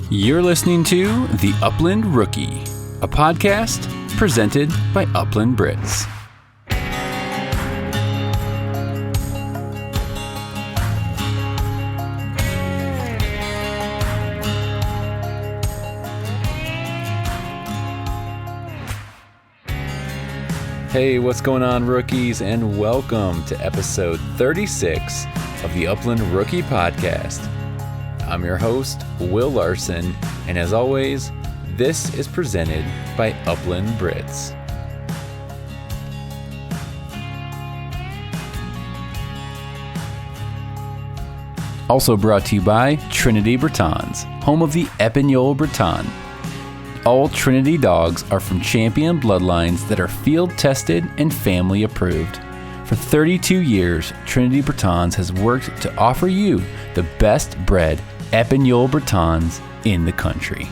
You're listening to The Upland Rookie, a podcast presented by Upland Brits. Hey, what's going on, rookies, and welcome to episode 36 of the Upland Rookie Podcast. I'm your host, Will Larson, and as always, this is presented by Upland Brits. Also brought to you by Trinity Bretons, home of the Epagneul Breton. All Trinity dogs are from champion bloodlines that are field tested and family approved. For 32 years, Trinity Bretons has worked to offer you the best bred Epagneul Bretons in the country.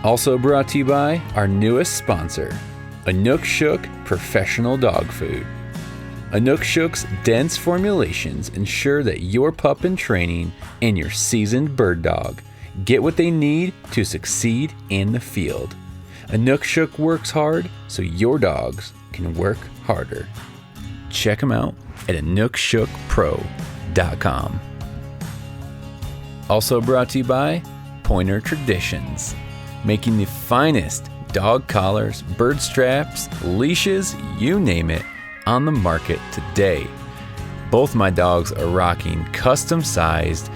Also brought to you by our newest sponsor, Inukshuk Professional Dog Food. Inukshuk's dense formulations ensure that your pup in training and your seasoned bird dog get what they need to succeed in the field. Inukshuk works hard so your dogs can work harder. Check them out at inukshukpro.com. Also brought to you by Pointer Traditions, making the finest dog collars, bird straps, leashes, you name it, on the market today. Both my dogs are rocking custom-sized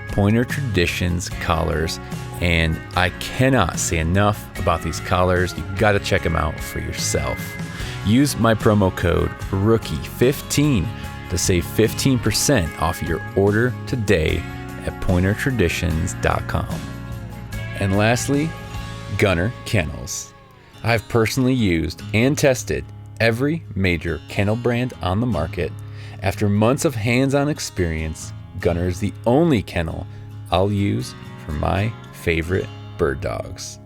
Pointer Traditions collars, and I cannot say enough about these collars. You gotta check them out for yourself. Use my promo code ROOKIE15 to save 15% off your order today at pointertraditions.com. And lastly, Gunner Kennels. I've personally used and tested every major kennel brand on the market. After months of hands-on experience, Gunner is the only kennel I'll use for my favorite bird dogs.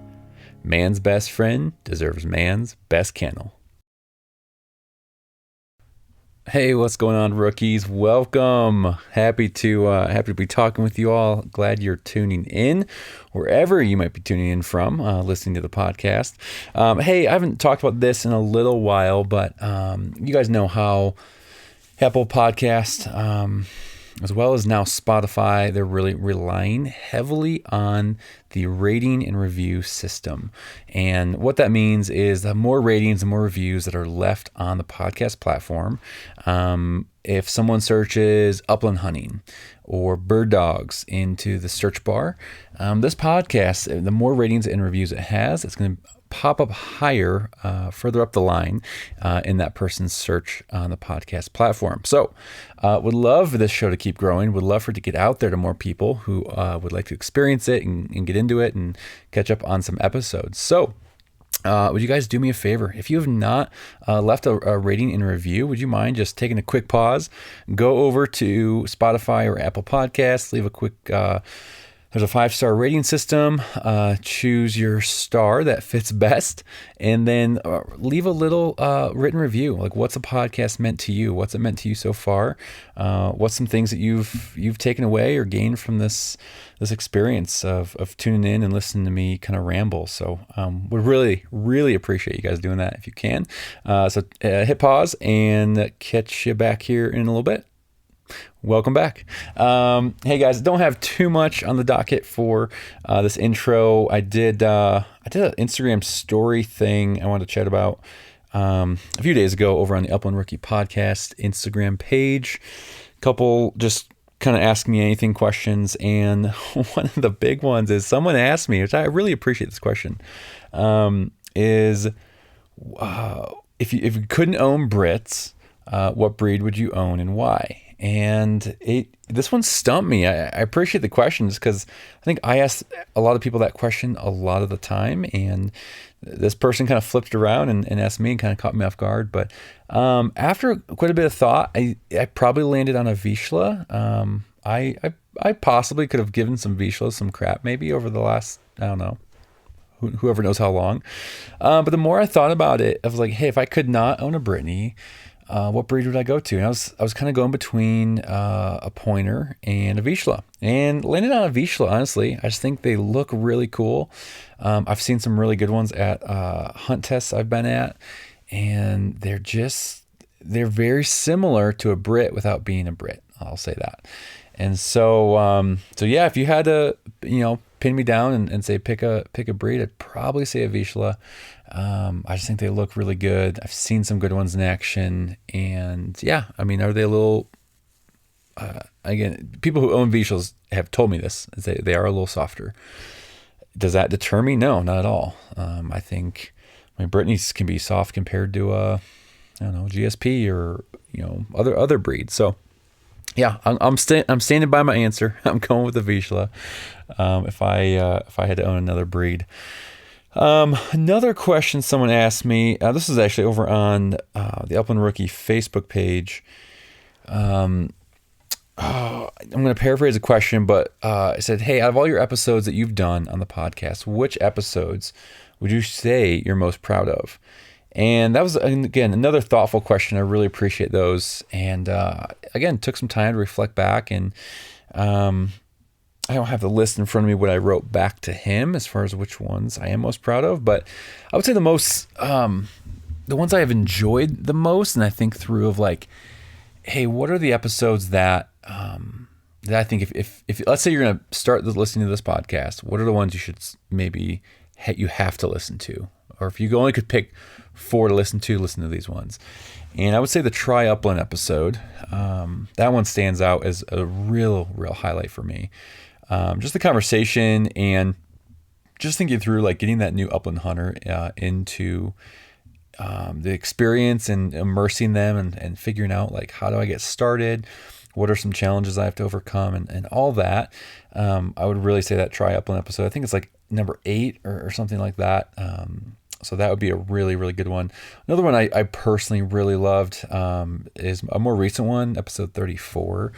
Man's best friend deserves man's best kennel. Hey, what's going on, rookies? Welcome. Happy to be talking with you all. Glad you're tuning in, wherever you might be tuning in from, listening to the podcast. Hey, I haven't talked about this in a little while, but you guys know how Apple Podcast, as well as now Spotify, they're really relying heavily on the rating and review system. And what that means is the more ratings and more reviews that are left on the podcast platform, if someone searches upland hunting or bird dogs into the search bar, this podcast, the more ratings and reviews it has, it's going to pop up higher further up the line in that person's search on the podcast platform. So would love for this show to keep growing. Would love for it to get out there to more people who would like to experience it and get into it and catch up on some episodes. So would you guys do me a favor? If you have not left a rating and review, would you mind just taking a quick pause, go over to Spotify or Apple Podcasts, leave a quick there's a 5-star rating system. Choose your star that fits best, and then leave a little written review. Like, what's a podcast meant to you? What's it meant to you so far? What's some things that you've taken away or gained from this experience of tuning in and listening to me kind of ramble? So would really appreciate you guys doing that if you can. So hit pause and catch you back here in a little bit. Welcome back. Hey guys, don't have too much on the docket for this intro. I did an Instagram story thing I wanted to chat about a few days ago over on the Upland Rookie Podcast Instagram page. A couple just kind of ask me anything questions, and one of the big ones is someone asked me, which I really appreciate this question, is if you couldn't own Brits, what breed would you own and why? And this one stumped me. I appreciate the questions because I think I ask a lot of people that question a lot of the time, and this person kind of flipped around and asked me and kind of caught me off guard. But after quite a bit of thought, I probably landed on a vizsla. I possibly could have given some vizslas some crap maybe over the last, I don't know, whoever knows how long. But the more I thought about it, I was like, hey, if I could not own a Brittany, what breed would I go to? And I was kind of going between a pointer and a vizsla, and landed on a vizsla. Honestly, I just think they look really cool. I've seen some really good ones at hunt tests I've been at, and they're very similar to a Brit without being a Brit. I'll say that. And so yeah, if you had to, pin me down and say pick a breed, I'd probably say a vizsla. I just think they look really good. I've seen some good ones in action, and yeah, I mean, are they a little? Again, people who own vizslas have told me this. They are a little softer. Does that deter me? No, not at all. I think, Brittany's can be soft compared to I don't know, GSP or other breeds. So yeah, I'm standing by my answer. I'm going with the vizsla. If I had to own another breed. Another question someone asked me. This is actually over on the Upland Rookie Facebook page. I'm going to paraphrase the question, but it said, "Hey, out of all your episodes that you've done on the podcast, which episodes would you say you're most proud of?" And that was, again, another thoughtful question. I really appreciate those. And again, took some time to reflect back. And I don't have the list in front of me what I wrote back to him as far as which ones I am most proud of. But I would say the ones I have enjoyed the most, and I think through of like, hey, what are the episodes that I think if let's say you're going to start listening to this podcast, what are the ones you should maybe you have to listen to? Or if you only could pick 4 to listen to these ones. And I would say the Try Upland episode, that one stands out as a real highlight for me. Just the conversation and just thinking through like getting that new upland hunter into the experience and immersing them and figuring out like, how do I get started? What are some challenges I have to overcome and all that. I would really say that Try Upland episode, I think it's like number 8 or something like that. So that would be a really good one. Another one I personally really loved is a more recent one, episode 34.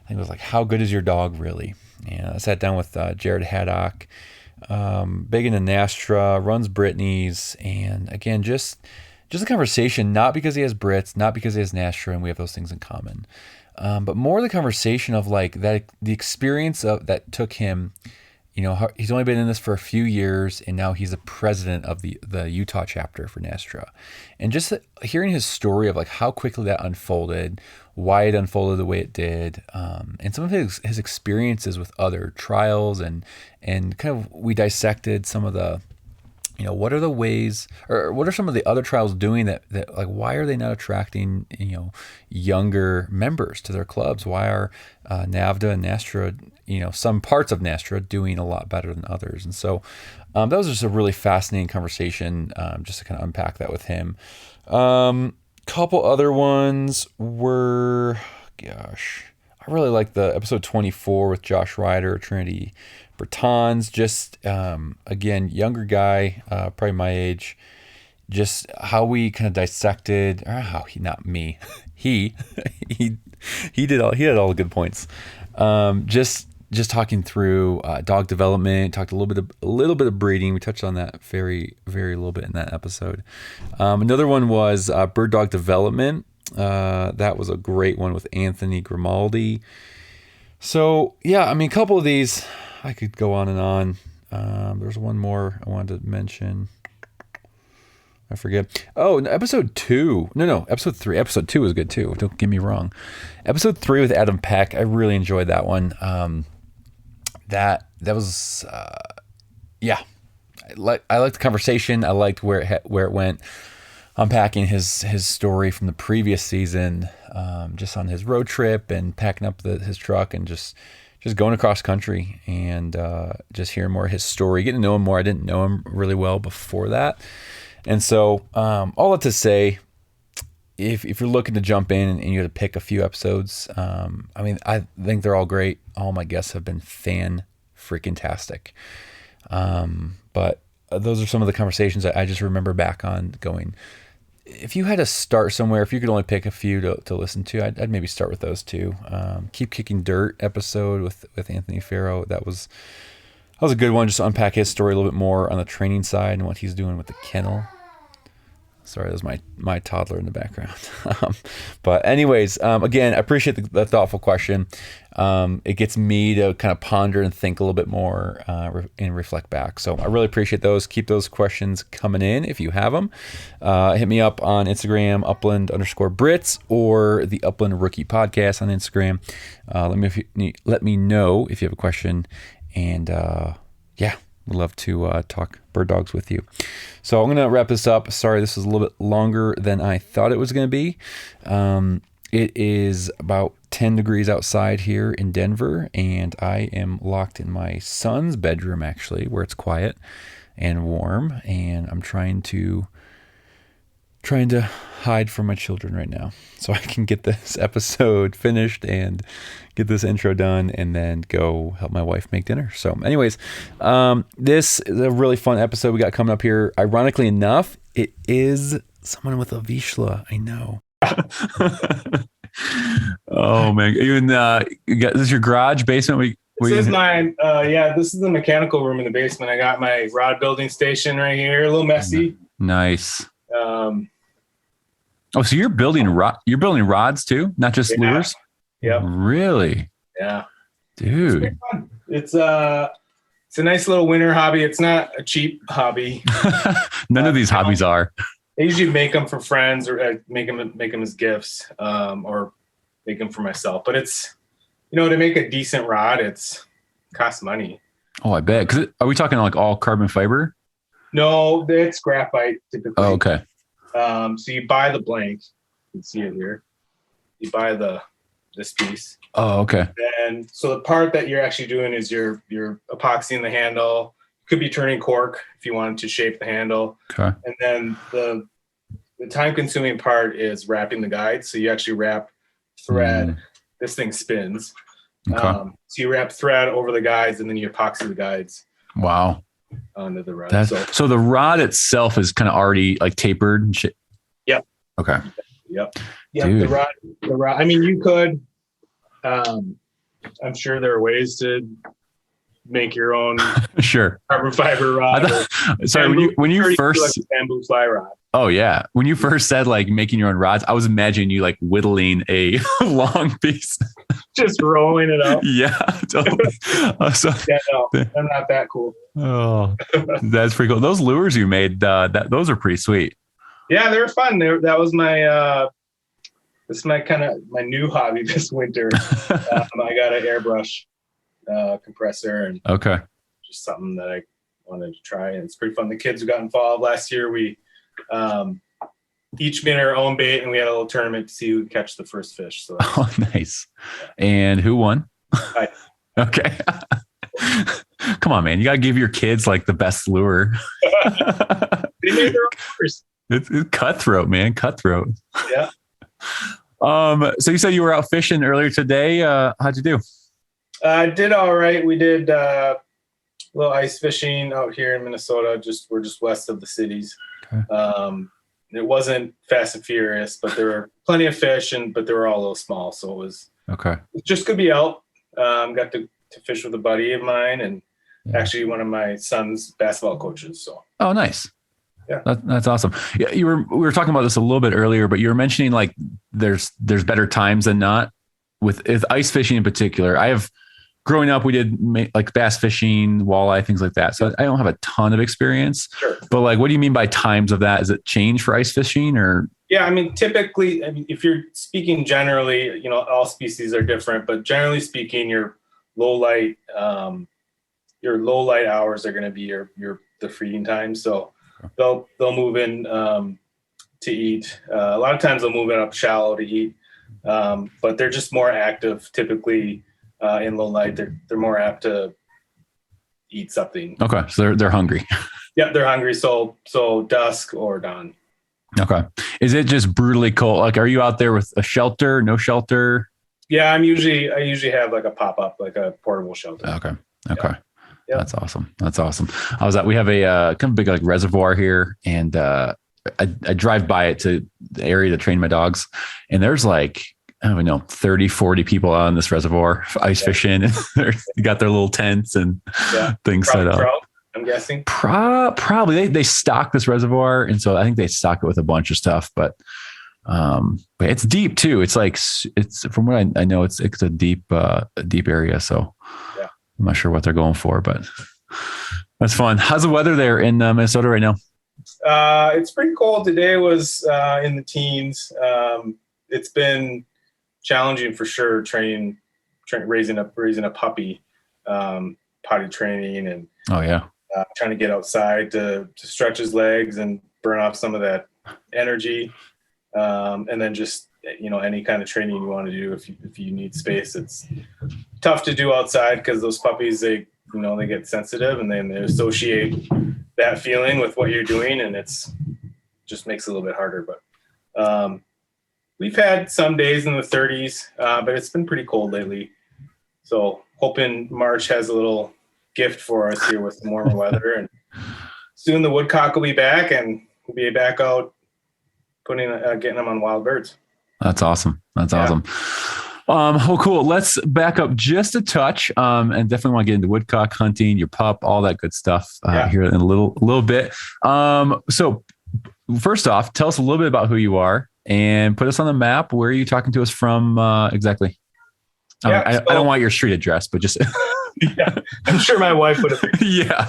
I think it was like, how good is your dog really? And I sat down with Jared Haddock, big into Nastra, runs Brittany's, and again, just a conversation, not because he has Brits, not because he has Nastra, and we have those things in common, but more the conversation of like that, the experience that took him. He's only been in this for a few years, and now he's the president of the Utah chapter for Nastra. And just hearing his story of like how quickly that unfolded, why it unfolded the way it did, and some of his experiences with other trials, and kind of we dissected some of the, what are the ways, or what are some of the other trials doing that like, why are they not attracting, younger members to their clubs? Why are NAVHDA and Nastra, some parts of Nastra doing a lot better than others? And so that was just a really fascinating conversation, just to kind of unpack that with him. Couple other ones were, I really like the episode 24 with Josh Ryder, Trinity Bretons. Just, again, younger guy, probably my age. Just how we kind of dissected, or how he, not me, he had all the good points. Just talking through dog development, talked a little bit of breeding. We touched on that very little bit in that episode. Another one was bird dog development. That was a great one with Anthony Grimaldi. So yeah, I mean, a couple of these I could go on and on. There's one more I wanted to mention. I forget. Oh, episode 2. No, episode 3. Episode 2 was good too. Don't get me wrong. Episode 3 with Adam Peck. I really enjoyed that one. That was, yeah. I liked the conversation. I liked where it went. Unpacking his story from the previous season, just on his road trip and packing up his truck and just going across country and just hearing more of his story, getting to know him more. I didn't know him really well before that. And so, all that to say, if you're looking to jump in and you had to pick a few episodes, I mean, I think they're all great. All my guests have been fan-freaking-tastic. But those are some of the conversations I just remember back on going, if you had to start somewhere, if you could only pick a few to listen to, I'd maybe start with those two. Keep Kicking Dirt episode with Anthony Farrow. That was a good one, just to unpack his story a little bit more on the training side and what he's doing with the kennel. Sorry, that was my toddler in the background. But anyways, again, I appreciate the thoughtful question. It gets me to kind of ponder and think a little bit more and reflect back. So I really appreciate those. Keep those questions coming in if you have them. Hit me up on Instagram, Upland_Brits, or the Upland Rookie Podcast on Instagram. Let me know if you have a question. And yeah, we'd love to talk bird dogs with you. So I'm going to wrap this up. Sorry, this was a little bit longer than I thought it was going to be. It is about 10 degrees outside here in Denver, and I am locked in my son's bedroom, actually, where it's quiet and warm, and I'm trying to hide from my children right now so I can get this episode finished and get this intro done and then go help my wife make dinner. So anyways, this is a really fun episode we got coming up here. Ironically enough, it is someone with a vizsla. I know. Oh man. This is your garage basement? This is mine. This is the mechanical room in the basement. I got my rod building station right here. A little messy. Nice. So you're building rods too, not just lures? Yeah. Really? Yeah. Dude. It's a nice little winter hobby. It's not a cheap hobby. None of these hobbies are. I usually make them for friends or make them as gifts, or make them for myself. But it's, to make a decent rod, it costs money. Oh, I bet. 'Cause are we talking like all carbon fiber? No, it's graphite typically. Oh, okay. So you buy the blank. You can see it here. You buy this piece. Oh, okay. And so the part that you're actually doing is you're epoxying the handle. Could be turning cork if you wanted to shape the handle. Okay. And then the time-consuming part is wrapping the guides. So you actually wrap thread. This thing spins. Okay. So you wrap thread over the guides, and then you epoxy the guides. Wow. Onto the rod. So the rod itself is kind of already like tapered and shit. Yep. Okay. Yep. The rod. I mean, you could. I'm sure there are ways to make your own sure carbon fiber rod. Sorry, when you first like bamboo fly rod. Oh yeah, when you first said like making your own rods, I was imagining you like whittling a long piece, just rolling it up. Yeah, totally. I'm not that cool. Oh, that's pretty cool. Those lures you made, those are pretty sweet. Yeah, they were fun. That was my. This is my new hobby this winter. I got an airbrush compressor, and just something that I wanted to try, and it's pretty fun. The kids got involved last year. We each made our own bait, and we had a little tournament to see who could catch the first fish. So nice. And who won? Okay. Come on, man. You got to give your kids like the best lure. They made their own lures. It's cutthroat, man. Cutthroat. Yeah. So you said you were out fishing earlier today. How'd you do? I did all right. We did a little ice fishing out here in Minnesota. We're just west of the cities. Okay. It wasn't fast and furious, but there were plenty of fish, but they were all a little small. So it was just could be out. Got to fish with a buddy of mine, and actually one of my son's basketball coaches. So. Oh, nice. Yeah, that's awesome. Yeah, we were talking about this a little bit earlier, but you were mentioning like there's better times than not with ice fishing in particular. Growing up, we did like bass fishing, walleye, things like that. So I don't have a ton of experience. Sure. But like, what do you mean by times of that? Is it change for ice fishing or? Yeah, I mean, typically, if you're speaking generally, all species are different, but generally speaking, your low light hours are going to be the feeding time. So they'll move in to eat. A lot of times they'll move it up shallow to eat, but they're just more active typically. In low light, they're more apt to eat something. Okay, so they're hungry. Yeah, they're hungry. So dusk or dawn. Okay, is it just brutally cold? Like, are you out there with a shelter? No shelter? Yeah, I usually have like a pop up, like a portable shelter. Okay. Yep. That's awesome. We have a kind of big like reservoir here, and I drive by it to the area to train my dogs, and there's like, I don't know, 30, 40 people out on this reservoir ice fishing. And they got their little tents and things set up. Trout? I'm guessing. Probably they stock this reservoir, and so I think they stock it with a bunch of stuff. But it's deep too. It's like it's from what I know, it's a deep area. So yeah, I'm not sure what they're going for, but that's fun. How's the weather there in Minnesota right now? It's pretty cold. Today was in the teens. It's been challenging for sure. Raising a puppy, potty training, and trying to get outside to stretch his legs and burn off some of that energy. And then just, any kind of training you want to do if you need space. It's tough to do outside because those puppies, they get sensitive and then they associate that feeling with what you're doing, and it's just makes it a little bit harder. But we've had some days in the 30s, but it's been pretty cold lately. So hoping March has a little gift for us here with some warmer weather, and soon the woodcock will be back and we'll be back out getting them on wild birds. That's awesome. Awesome. Well, cool. Let's back up just a touch, and definitely want to get into woodcock hunting, your pup, all that good stuff here in a little bit. So first off, tell us a little bit about who you are and put us on the map. Where are you talking to us from exactly? I don't want your street address, but just yeah, I'm sure my wife would have. Yeah.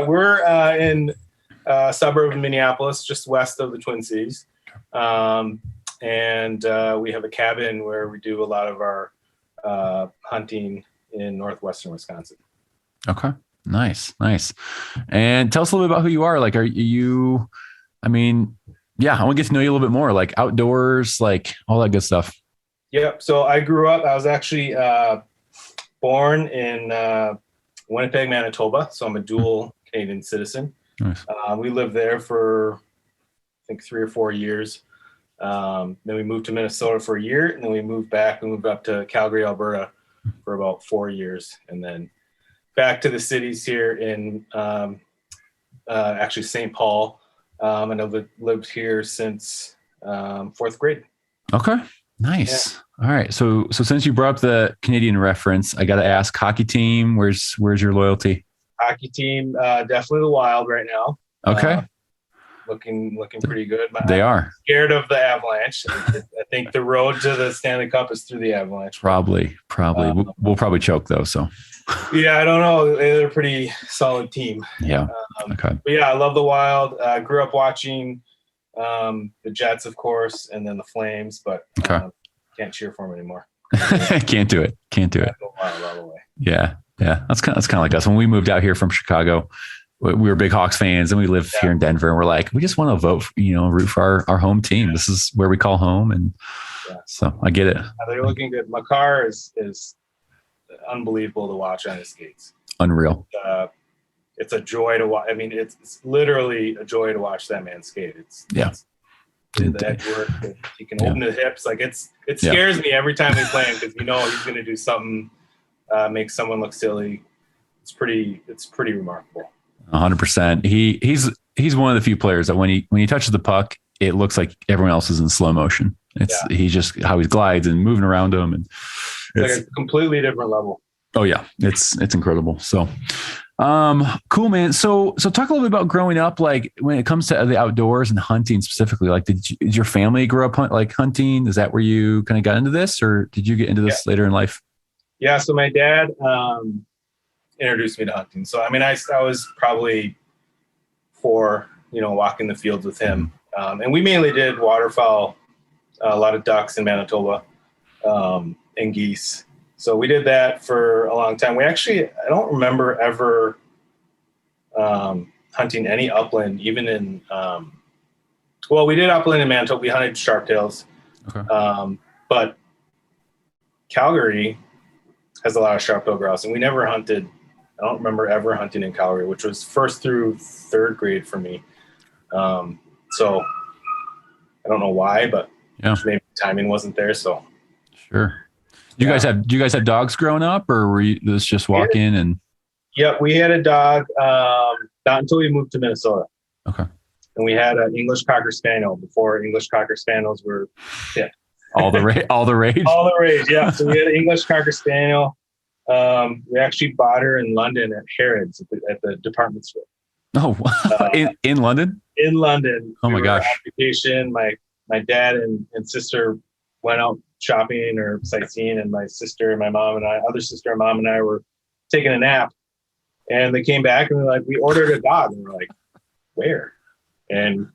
We're in a suburb of Minneapolis, just west of the Twin Cities. And we have a cabin where we do a lot of our hunting in northwestern Wisconsin. Okay. Nice. And tell us a little bit about who you are. Like, are you, I want to get to know you a little bit more, like outdoors, like all that good stuff. Yep. So I grew up, I was actually born in Winnipeg, Manitoba. So I'm a dual Canadian citizen. Nice. We lived there for, I think, 3 or 4 years. Then we moved to Minnesota for a year, and then we moved up to Calgary, Alberta for about 4 years, and then back to the cities here in actually St. Paul. And I've lived here since 4th grade. Okay. Nice. Yeah. All right. So since you brought up the Canadian reference, I got to ask, hockey team, where's your loyalty? Hockey team, definitely the Wild right now. Okay. Looking pretty good. They are scared of the Avalanche. I think the road to the Stanley Cup is through the Avalanche. Probably. We'll probably choke though. So. Yeah, I don't know. They're a pretty solid team. Yeah. Okay. But yeah, I love the Wild. I grew up watching the Jets, of course, and then the Flames, but can't cheer for them anymore. Can't do it. Wild all the way. Yeah. That's kind of like us. When we moved out here from Chicago, we were big Hawks fans, and we live here in Denver, and we're like, we just want to vote, root for our home team. This is where we call home. And so I get it. They're looking good. Makar is unbelievable to watch on his skates. Unreal. It's a joy to watch. It's literally a joy to watch that man skate. It's the head work. He can open his hips. Like it scares me every time we play him, because he's going to do something, make someone look silly. It's pretty remarkable. 100%. He's one of the few players that when he touches the puck, it looks like everyone else is in slow motion. He's just how he glides and moving around them, and it's like a completely different level. Oh yeah, it's incredible. So, cool, man. So talk a little bit about growing up. Like when it comes to the outdoors and hunting specifically. Like, did your family grow up hunting? Is that where you kind of got into this, or did you get into this later in life? Yeah. So my dad introduced me to hunting. So I was probably 4, walking the fields with him, and we mainly did waterfowl, a lot of ducks in Manitoba, and geese. So we did that for a long time. I don't remember ever hunting any upland, even in, we did upland in Manitoba. We hunted sharptails. Okay. But Calgary has a lot of sharp-tailed grouse, and we never hunted. I don't remember ever hunting in Calgary, which was 1st through 3rd grade for me. So I don't know why, but maybe timing wasn't there. So sure. Do you guys have dogs growing up, or were you just walk in and? Yeah, we had a dog, not until we moved to Minnesota. Okay. And we had an English Cocker Spaniel before English Cocker Spaniels were hit. All the rage. All the rage. Yeah. So we had an English Cocker Spaniel. We actually bought her in London at Harrods at the department store. Oh, in London? In London. Oh my gosh. On vacation. My dad and sister went out shopping or sightseeing, and my sister and my mom and other sister and mom and I were taking a nap, and they came back and they're like, we ordered a dog, and we're like, where? And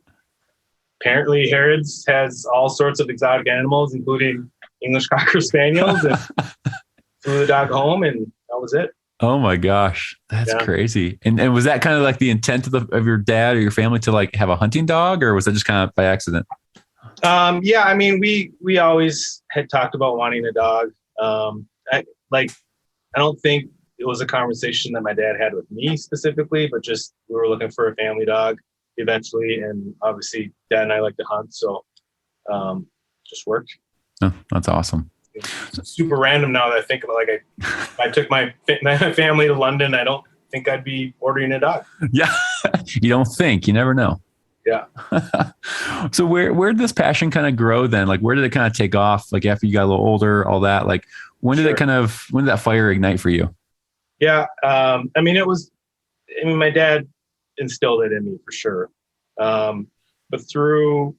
apparently Harrods has all sorts of exotic animals, including English Cocker Spaniels, and flew the dog home, and that was it. Oh my gosh, that's crazy. And was that kind of like the intent of your dad or your family to like have a hunting dog, or was that just kind of by accident? Yeah, I mean, we always had talked about wanting a dog. I don't think it was a conversation that my dad had with me specifically, but just we were looking for a family dog eventually, and obviously Dad and I like to hunt, so just worked. Oh, that's awesome. It's super random now that I think about, like, I took my family to London. I don't think I'd be ordering a dog. Yeah. You don't think, you never know. Yeah. So where did this passion kind of grow then? Like, where did it kind of take off? Like after you got a little older, all that, like when did that fire ignite for you? Yeah. My dad instilled it in me for sure. But through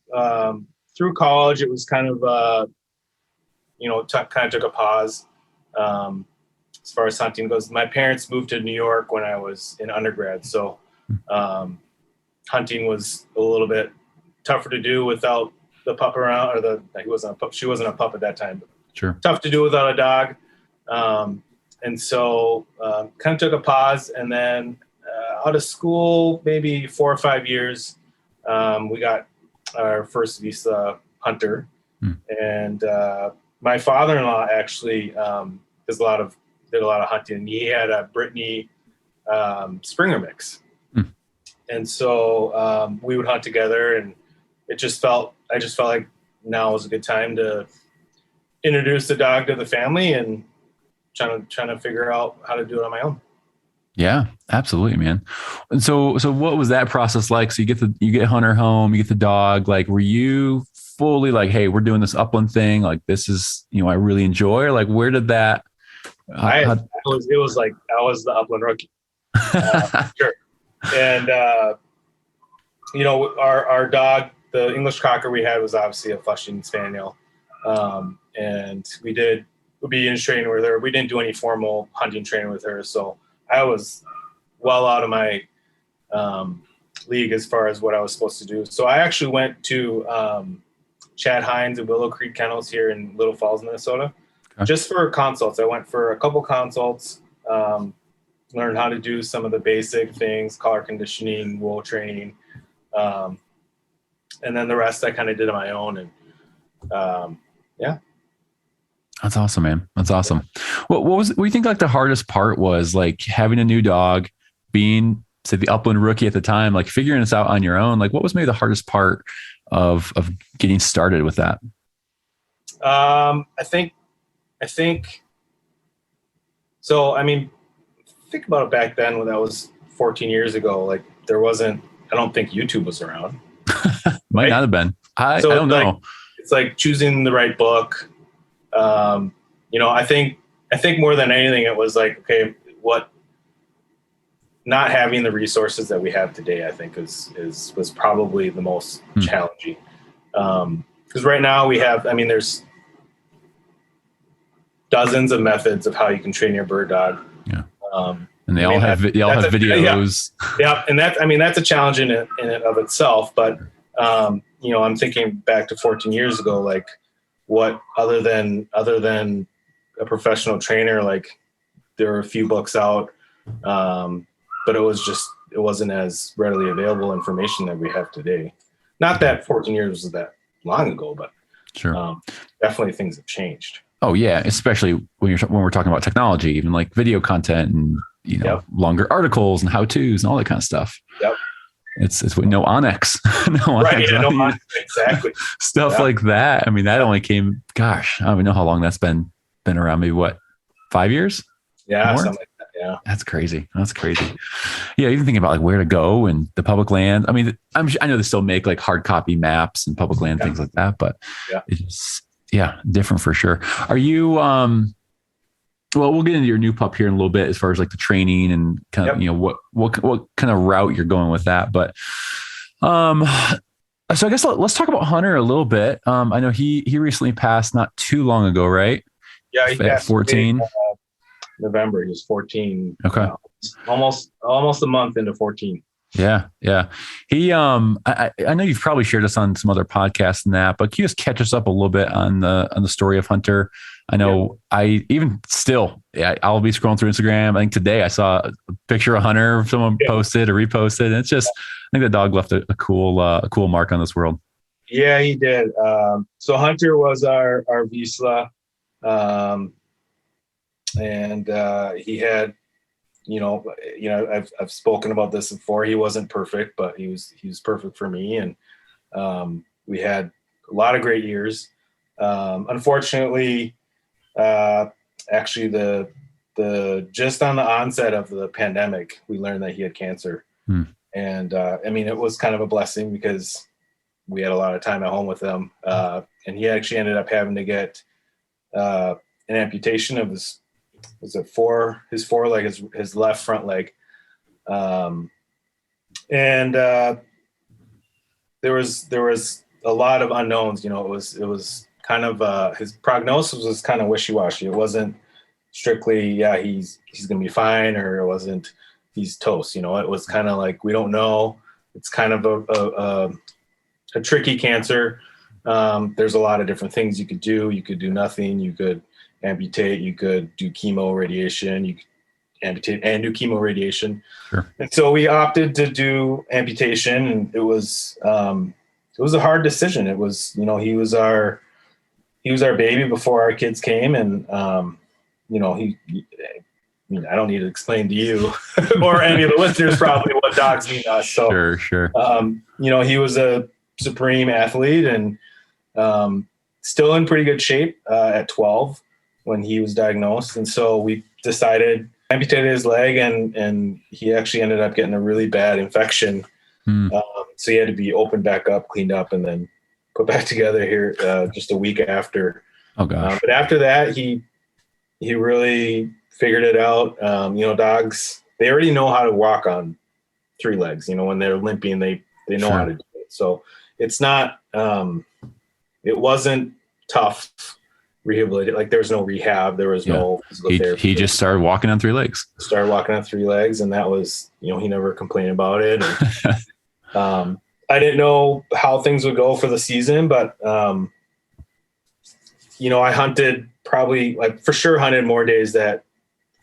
college, it was kind of, kind of took a pause as far as hunting goes. My parents moved to New York when I was in undergrad, so hunting was a little bit tougher to do without the pup around, she wasn't a pup at that time. But sure. Tough to do without a dog. And so kind of took a pause, and then out of school, maybe 4 or 5 years, we got our first vizsla hunter. And my father-in-law actually did a lot of hunting. He had a Brittany Springer mix. And so we would hunt together, and I just felt like now was a good time to introduce the dog to the family and trying to figure out how to do it on my own. Yeah, absolutely, man. And so what was that process like? So you get Hunter home, you get the dog. Like, were you fully like, hey, we're doing this Upland thing, like this is, I really enjoy, or like where did that it was like I was the Upland rookie. Sure. And our dog, the English Cocker we had, was obviously a Flushing Spaniel. And we did obedience training with her. We didn't do any formal hunting training with her, so I was well out of my league as far as what I was supposed to do. So I actually went to Chad Hines and Willow Creek Kennels here in Little Falls, Minnesota, just for consults. I went for a couple consults, learned how to do some of the basic things, collar conditioning, wool training. And then the rest I kind of did on my own. And yeah. That's awesome, man. That's awesome. What do you think like the hardest part was, like having a new dog, being, say, the Upland rookie at the time, like figuring this out on your own? Like, what was maybe the hardest part of getting started with that? I think so. I mean, think about it back then when that was 14 years ago, like I don't think YouTube was around. Might not have been. I don't know. It's like choosing the right book. I think more than anything, it was like, okay, not having the resources that we have today, I think was probably the most challenging. Because right now there's dozens of methods of how you can train your bird dog. Yeah. And they all have videos. Yeah. And that's a challenge in it of itself. But, I'm thinking back to 14 years ago, like what, other than a professional trainer, like there were a few books out, but it wasn't as readily available information that we have today. Not that 14 years was that long ago, but sure. Definitely things have changed. Oh yeah. Especially when we're talking about technology, even like video content and, longer articles and how-tos and all that kind of stuff. Yep. It's no Onyx. Right. Yeah, no Onyx. Exactly. Stuff like that. I mean, that only came, gosh, I don't even know how long that's been around. Maybe 5 years? Yeah. More? Something like that. Yeah. That's crazy. Yeah. Even thinking about like where to go and the public land. I mean, I know they still make like hard copy maps and public land, things like that, but it's different for sure. Are you, well, we'll get into your new pup here in a little bit as far as like the training and kind of, what kind of route you're going with that. But, so I guess let's talk about Hunter a little bit. I know he recently passed not too long ago, right? Yeah, he At passed 14. November. He was 14. Okay. Almost a month into 14. Yeah. Yeah. He, I know you've probably shared this on some other podcasts and that, but can you just catch us up a little bit on the story of Hunter? I know I'll be scrolling through Instagram. I think today I saw a picture of Hunter someone posted or reposted. And it's just, I think the dog left a cool mark on this world. Yeah, he did. So Hunter was our vizsla. And he had, I've spoken about this before. He wasn't perfect, but he was perfect for me. And we had a lot of great years. Unfortunately, actually the just on the onset of the pandemic, we learned that he had cancer. And it was kind of a blessing because we had a lot of time at home with him. And he actually ended up having to get an amputation of his foreleg, his left front leg. And there was a lot of unknowns. It was kind of his prognosis was kind of wishy-washy. It wasn't strictly he's gonna be fine, or it wasn't he's toast. It was kind of like we don't know. It's kind of a tricky cancer. There's a lot of different things you could do. You could do nothing. You could amputate. You could do chemo radiation. You could amputate and do chemo radiation. Sure. And so we opted to do amputation, and it was a hard decision. It was, he was our baby before our kids came, and I don't need to explain to you or any of the listeners probably what dogs mean to us. So sure. He was a supreme athlete and still in pretty good shape at 12 when he was diagnosed. And so we decided amputated his leg, and he actually ended up getting a really bad infection. So he had to be opened back up, cleaned up, and then put back together here just a week after. Oh gosh. But after that, he really figured it out. Dogs, they already know how to walk on 3 legs. When they're limping, they know how to do it. So it's not, it wasn't tough rehabilitated. Like there was no rehab. There was no physical therapy. He just started walking on 3 legs. And that was, he never complained about it. And, I didn't know how things would go for the season, but, I hunted probably for sure hunted more days that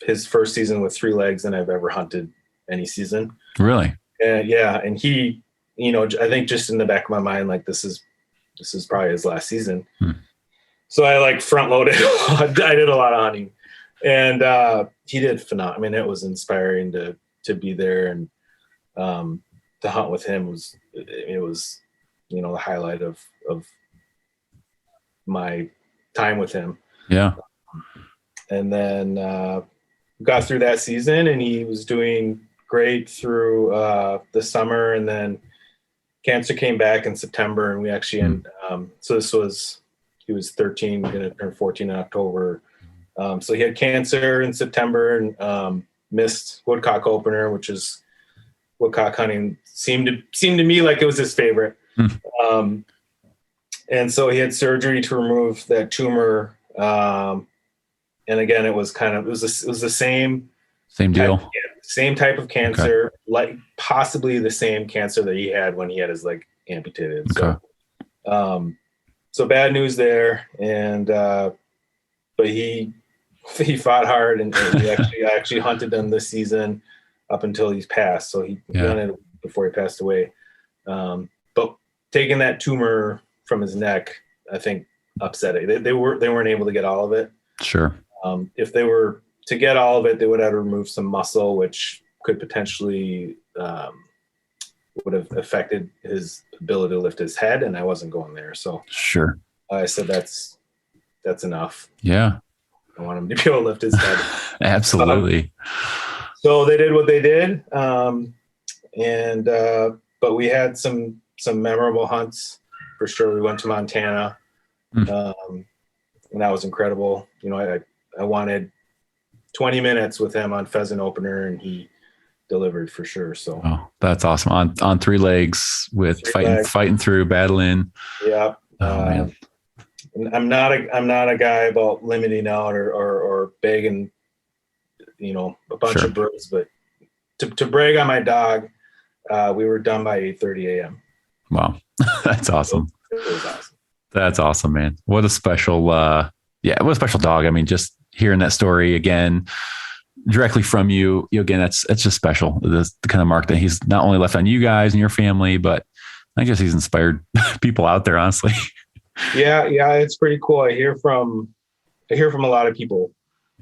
his first season with 3 legs than I've ever hunted any season. Really? And he, I think just in the back of my mind, like this is probably his last season. So I front loaded. I did a lot of hunting, and he did phenomenal. It was inspiring to be there, and to hunt with him was the highlight of my time with him. Yeah. And then got through that season, and he was doing great through the summer, and then cancer came back in September, and we actually he was 13, going to turn 14 in October. So he had cancer in September and missed woodcock opener, which is woodcock hunting seemed to me like it was his favorite. And so he had surgery to remove that tumor. And again, it was the same deal, same type of cancer, like possibly the same cancer that he had when he had his leg amputated. Okay. So bad news there. And, but he fought hard, and I actually hunted him this season up until he's passed. So he hunted before he passed away. But taking that tumor from his neck, I think upset it. They weren't able to get all of it. Sure. If they were to get all of it, they would have to remove some muscle, which could potentially would have affected his ability to lift his head, and I wasn't going there. So sure, I said that's enough. Yeah, I want him to be able to lift his head. Absolutely. So they did what they did, but we had some memorable hunts for sure. We went to Montana, and that was incredible. I wanted 20 minutes with him on pheasant opener, and he delivered for sure. So that's awesome. On 3 legs with fighting through, battling. Yeah. Man. I'm not a guy about limiting out or begging, a bunch of birds, but to brag on my dog, we were done by 8:30 a.m. Wow. That's awesome. It was awesome. That's awesome, man. What a special, what a special dog. I mean, just hearing that story again, directly from you again, that's just special. The kind of mark that he's not only left on you guys and your family, but I guess he's inspired people out there, honestly. Yeah. It's pretty cool. I hear from a lot of people,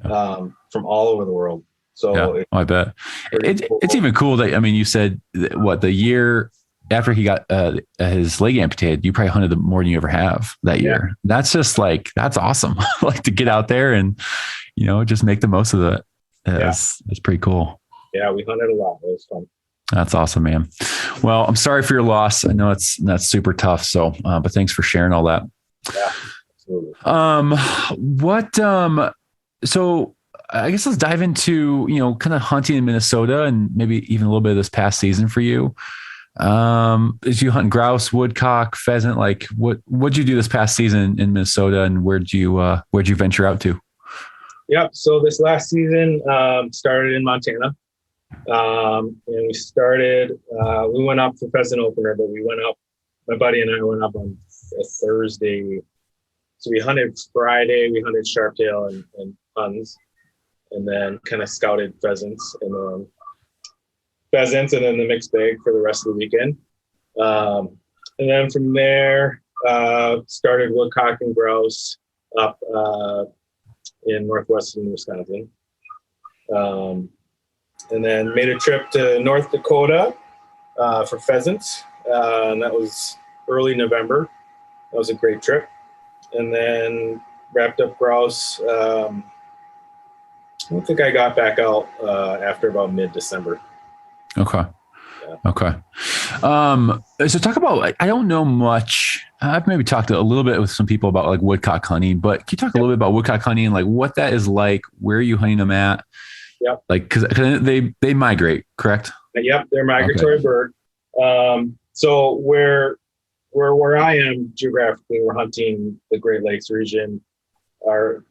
from all over the world. So I bet it's even cool that, I mean, you said the year after he got his leg amputated, you probably hunted more than you ever have that year. That's just that's awesome. Like to get out there and, just make the most of it. That's pretty cool. Yeah. We hunted a lot. It was fun. That's awesome, man. Well, I'm sorry for your loss. I know that's super tough. So, but thanks for sharing all that. Yeah, absolutely. So I guess let's dive into, kind of hunting in Minnesota and maybe even a little bit of this past season for you. As you hunt grouse, woodcock, pheasant, like what'd you do this past season in Minnesota, and where'd you venture out to? Yep. So this last season, started in Montana. And we went up for pheasant opener, but my buddy and I went up on a Thursday. So we hunted Friday, we hunted sharptail and huns, and then kind of scouted pheasants and then the mixed bag for the rest of the weekend. And then from there, started woodcock and grouse up in northwestern Wisconsin. And then made a trip to North Dakota for pheasants. And that was early November. That was a great trip. And then wrapped up grouse. I don't think I got back out after about mid-December. Okay. Yeah. Okay. So talk about, I don't know much. I've maybe talked a little bit with some people about like woodcock hunting, but can you talk a little bit about woodcock hunting and like what that is like? Where are you hunting them at? Yep. Like, cause they migrate, correct? Yep. They're migratory bird. So where I am geographically, we're hunting the Great Lakes region. The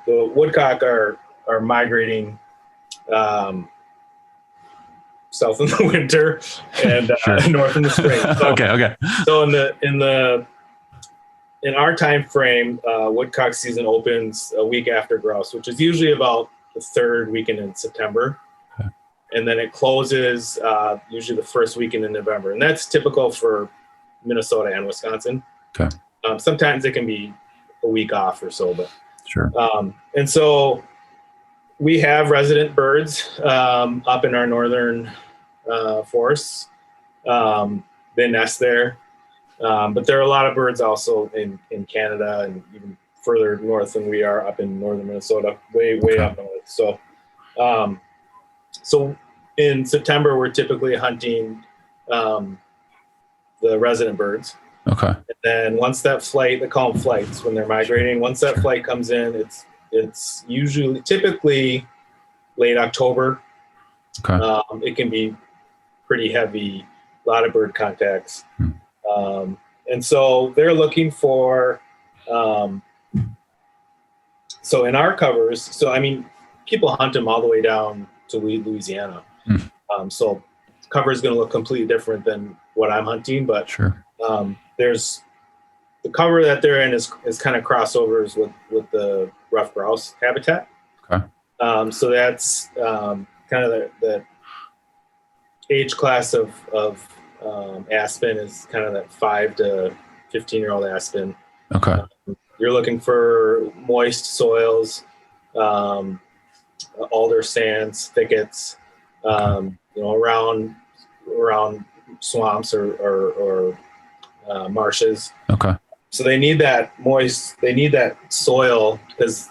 woodcock are migrating, south in the winter and north in the spring. So, okay. So in our time frame, woodcock season opens a week after grouse, which is usually about the third weekend in September. Okay. And then it closes usually the first weekend in November. And that's typical for Minnesota and Wisconsin. Okay. Sometimes it can be a week off or so, but sure. And so we have resident birds up in our northern forests. They nest there. But there are a lot of birds also in Canada and even further north than we are up in northern Minnesota, way up north. So, so in September, we're typically hunting the resident birds. Okay. And then once that flight, they call them flights when they're migrating. Once that flight comes in, it's typically late October. Okay. It can be pretty heavy, a lot of bird contacts. And so they're looking for, so in our covers, people hunt them all the way down to Louisiana. So cover is going to look completely different than what I'm hunting, but sure. There's the cover that they're in is kind of crossovers with the rough grouse habitat. Okay. So that's kind of the age class of aspen is kind of that 5 to 15-year-old aspen. Okay. You're looking for moist soils, alder sands, thickets, around swamps or marshes. Okay. So they need that soil because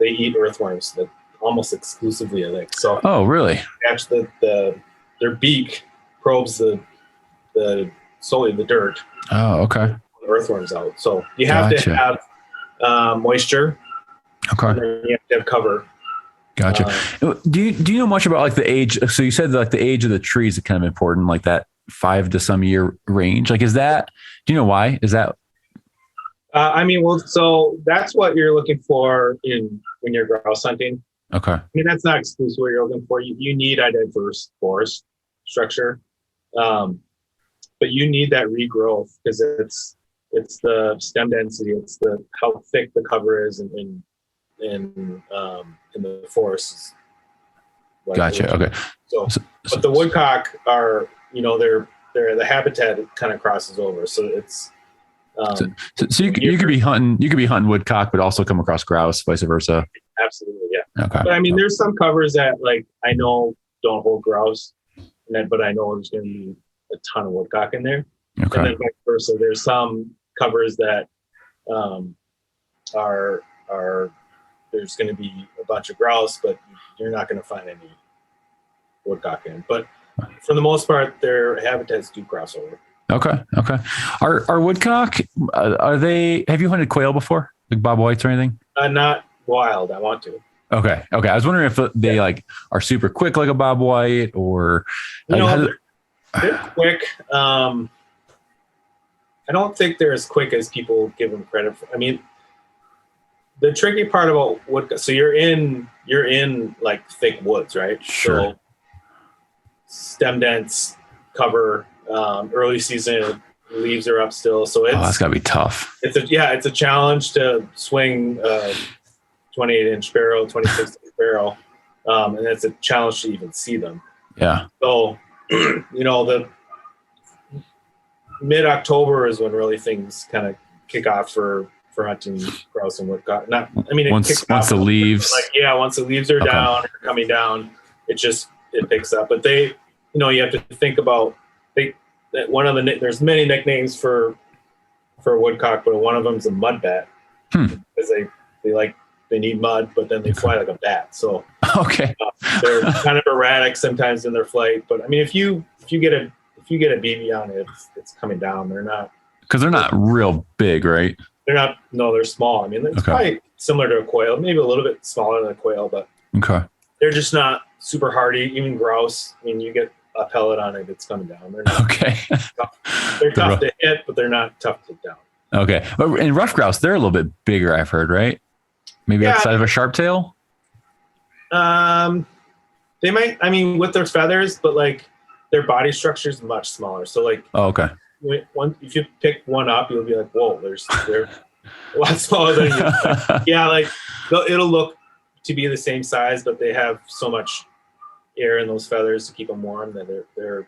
they eat earthworms that almost exclusively, I think. So oh, really? Actually, their beak probes the soil, the dirt. Oh, okay. Earthworms out. So you have to have moisture. Okay. And then you have to have cover. Gotcha. Do you know much about like the age? So you said like the age of the trees is kind of important, like that 5 to some year range. Like, is that, do you know why? Is that? So that's what you're looking for when you're grouse hunting. Okay. I mean, that's not exclusive what you're looking for. You need a diverse forest structure. But you need that regrowth because it's the stem density, it's the how thick the cover is in the forests. Gotcha. Okay. So, but the woodcock are, they're the habitat kind of crosses over. So it's so you could be hunting woodcock, but also come across grouse, vice versa. Absolutely, yeah. Okay. But I mean, there's some covers that like I know don't hold grouse, but I know there's going to be a ton of woodcock in there. Okay. And then vice versa. There's some covers that are there's going to be a bunch of grouse, but you're not going to find any woodcock in. But for the most part, their habitats do cross over. Okay. Are woodcock? Have you hunted quail before, like Bob Whites or anything? Not wild. I want to. Okay. I was wondering if they like are super quick like a Bob White or. They're quick. I don't think they're as quick as people give them credit for. I mean, the tricky part about woodcock. So you're in like thick woods, right? Sure. So stem dense cover. Early season leaves are up still, so that's gotta be tough. It's a challenge to swing 28-inch barrel, 26-inch barrel, and it's a challenge to even see them. Yeah. So the mid-October is when really things kind of kick off for hunting grouse and woodcock. Once the leaves, once the leaves are down or coming down, it picks up. But you have to think about. There's many nicknames for woodcock, but one of them is a mud bat because they need mud, but then they fly like a bat. So they're kind of erratic sometimes in their flight. But I mean, if you get a BB on it, it's coming down. They're not because they're not real big, right? They're not. No, they're small. I mean, it's probably similar to a quail, maybe a little bit smaller than a quail, but they're just not super hardy. Even grouse. I mean, you get a pellet on it, it's coming down. They're not tough. They're tough to hit, but they're not tough to down. Okay. But in rough grouse, they're a little bit bigger, I've heard, right? Maybe outside of a sharp tail? They might, with their feathers, but like their body structure is much smaller. So like, if you pick one up, you'll be like, whoa, they're a lot smaller than you. Like it'll look to be the same size, but they have so much air in those feathers to keep them warm that they're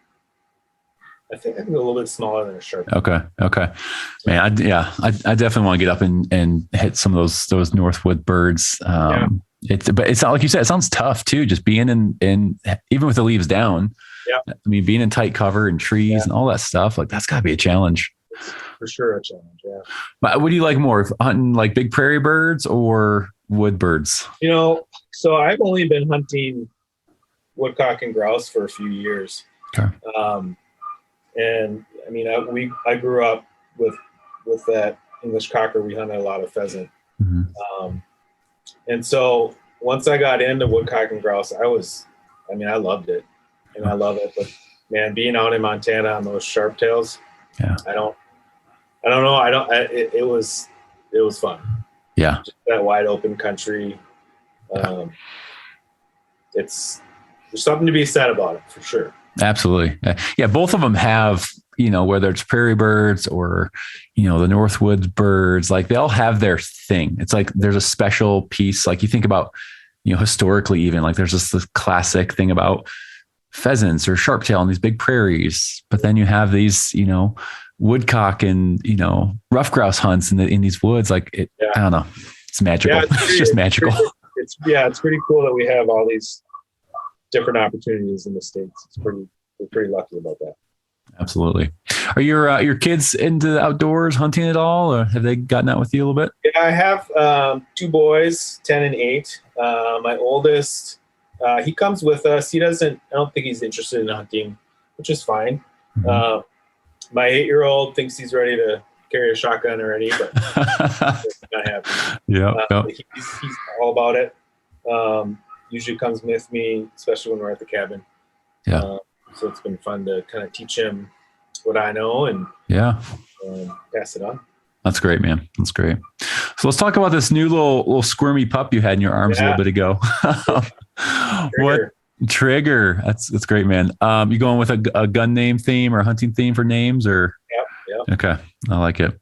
I think a little bit smaller than a sharp. Okay. Man, I definitely want to get up and hit some of those Northwood birds. But it's not like you said, it sounds tough too, just being in even with the leaves down. Yeah. I mean, being in tight cover and trees and all that stuff, like that's gotta be a challenge. It's for sure a challenge. Yeah. But what do you like more, hunting like big prairie birds or wood birds? So I've only been hunting woodcock and grouse for a few years. Okay. And I mean, I grew up with that English cocker. We hunted a lot of pheasant. Mm-hmm. And so once I got into woodcock and grouse, I loved it, and I love it. But man, being out in Montana on those sharp tails, I don't know. It was fun. Yeah. Just that wide open country. There's something to be said about it for sure. Absolutely. Yeah. Both of them have, whether it's prairie birds or, the Northwoods birds, like they all have their thing. It's like, there's a special piece. Like you think about, historically, even like there's this classic thing about pheasants or sharptail on these big prairies, but then you have these, woodcock and, rough grouse hunts in these woods. Like I don't know. It's magical. It's just magical. It's pretty cool that we have all these different opportunities in the States. We're pretty lucky about that. Absolutely. Are your kids into the outdoors, hunting at all, or have they gotten out with you a little bit? Yeah, I have 2 boys, 10 and 8. My oldest, he comes with us. I don't think he's interested in hunting, which is fine. Mm-hmm. My 8-year-old thinks he's ready to carry a shotgun already, but not happy. Yep. He's all about it. Usually comes with me, especially when we're at the cabin. Yeah. So it's been fun to kind of teach him what I know and pass it on. That's great, man. That's great. So let's talk about this new little squirmy pup you had in your arms a little bit ago. What Trigger? That's great, man. You going with a gun name theme or a hunting theme for names, or? Yep. Okay, I like it.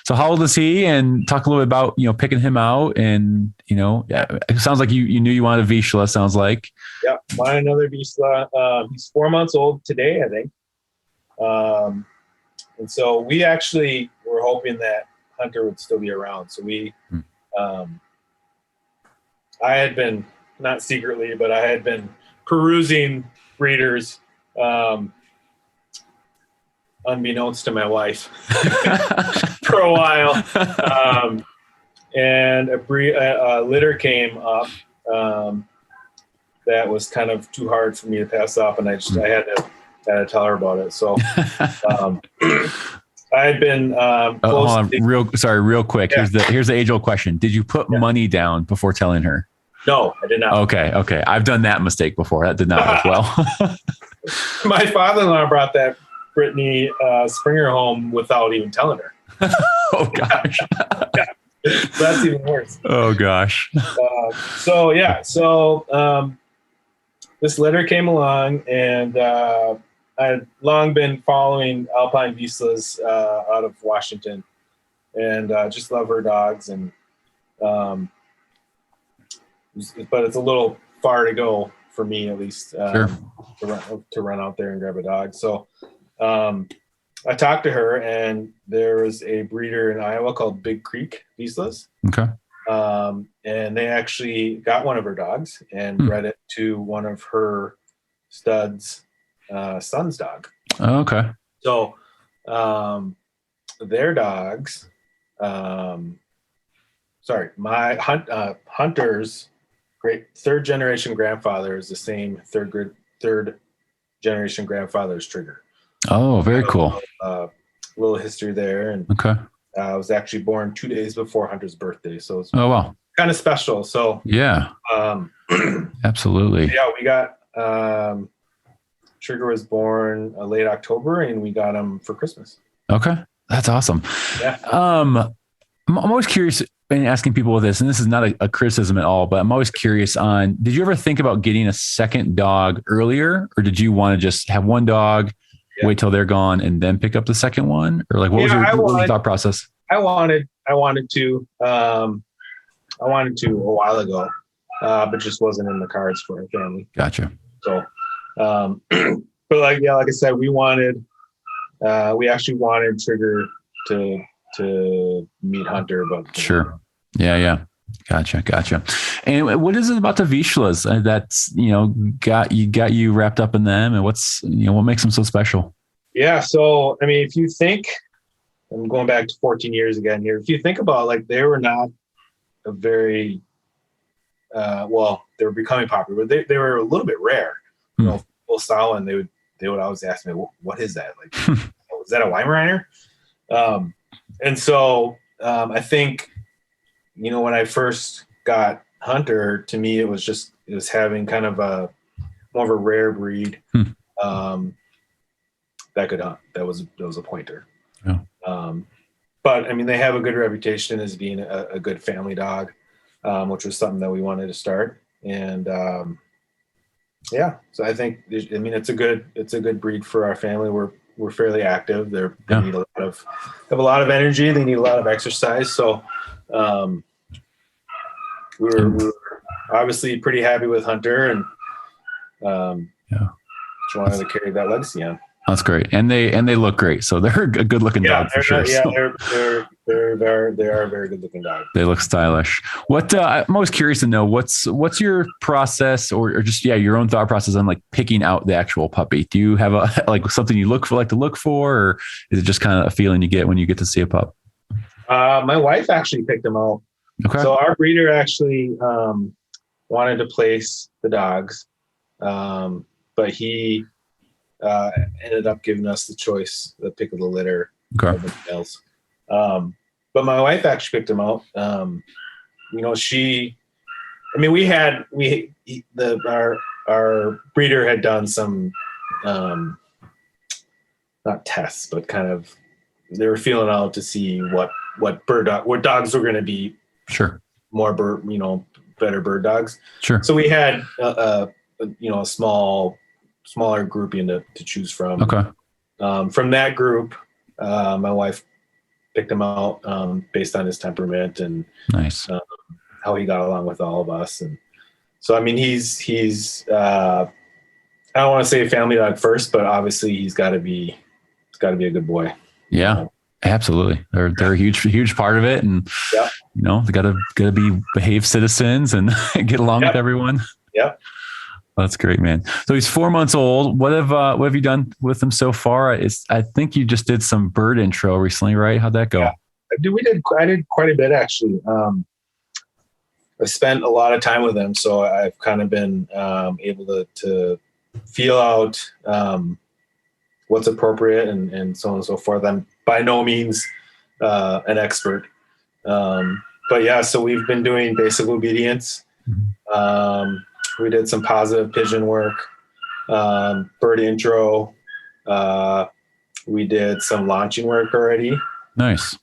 So how old is he? And talk a little bit about picking him out. And it sounds like you knew you wanted a vizsla. Sounds like. Yep, want another vizsla. He's 4 months old today, I think. And so we actually were hoping that Hunter would still be around. So I had been, not secretly, but I had been perusing breeders, unbeknownst to my wife for a while. And a litter came up that was kind of too hard for me to pass up. And I had to tell her about it. So I had been hold on, real quick. Yeah. Here's the age-old question. Did you put money down before telling her? No, I did not. Okay. I've done that mistake before. That did not work well. My father-in-law brought that Brittany Springer home without even telling her. Oh gosh. That's even worse. Oh gosh. So this litter came along, and I had long been following Alpine vizslas out of Washington, and just love her dogs. And but it's a little far to go for me, at least, Sure. to run out there and grab a dog. So I talked to her, and there was a breeder in Iowa called Big Creek Vizslas. Okay. And they actually got one of her dogs and bred it to one of her stud's son's dog. Oh, okay. So their dogs, my Hunter's great third generation grandfather is the same third generation grandfather's Trigger. Oh, very cool. Little history there. And okay. I was actually born 2 days before Hunter's birthday. So it's wow. kind of special. So yeah, absolutely. Yeah, we got Trigger was born late October, and we got him for Christmas. Okay. That's awesome. Yeah. I'm always curious in asking people this, and this is not a criticism at all, but I'm always curious on, did you ever think about getting a second dog earlier, or did you want to just have one dog, wait till they're gone, and then pick up the second one? Or like, what was your thought process? I wanted to a while ago, but just wasn't in the cards for our family. Gotcha. So, but like I said, we actually wanted Trigger to meet Hunter, but sure. Yeah. Gotcha. And what is it about the vizslas that's, got you wrapped up in them, and what's, what makes them so special? Yeah. So, I mean, if you think, I'm going back to 14 years again here. If you think about, like, they were not a very, they were becoming popular, but they were a little bit rare, full style. And they would always ask me, what is that? Like, is that a Weimaraner? And so I think, when I first got Hunter, to me, it was having kind of more of a rare breed that could hunt. That was a pointer. Yeah. But I mean, they have a good reputation as being a good family dog, which was something that we wanted to start. And so I think, it's a good breed for our family. We're fairly active. They need have a lot of energy. They need a lot of exercise. So we were obviously pretty happy with Hunter, and just wanted to carry that legacy on. That's great, and they look great. So they're a good looking dog for sure. They are a very good looking dog. They look stylish. I'm always curious to know what's your process, or just your own thought process on, like, picking out the actual puppy. Do you have something you like to look for, or is it just kind of a feeling you get when you get to see a pup? My wife actually picked them out. Okay. So our breeder actually wanted to place the dogs, but he ended up giving us the pick of the litter of the males. But my wife actually picked him out. You know, our breeder had done some, not tests, but kind of, they were feeling out to see what dogs were going to be Sure. more better bird dogs. Sure. So we had, a smaller grouping to choose from. Okay. From that group, my wife picked him out based on his temperament and Nice. how he got along with all of us. And so, I mean, he's I don't want to say family dog first, but obviously it's got to be a good boy. Yeah, absolutely. They're a huge part of it. And, you know, they gotta be behave citizens and get along with everyone. Yep. That's great, man. So he's 4 months old. What have you done with him so far? I think you just did some bird intro recently, right? How'd that go? Yeah. I did quite a bit actually. I spent a lot of time with him, so I've kind of been able to feel out what's appropriate and so on and so forth. I'm by no means an expert, but yeah. So we've been doing basic obedience. Mm-hmm. We did some positive pigeon work, bird intro. We did some launching work already. Nice.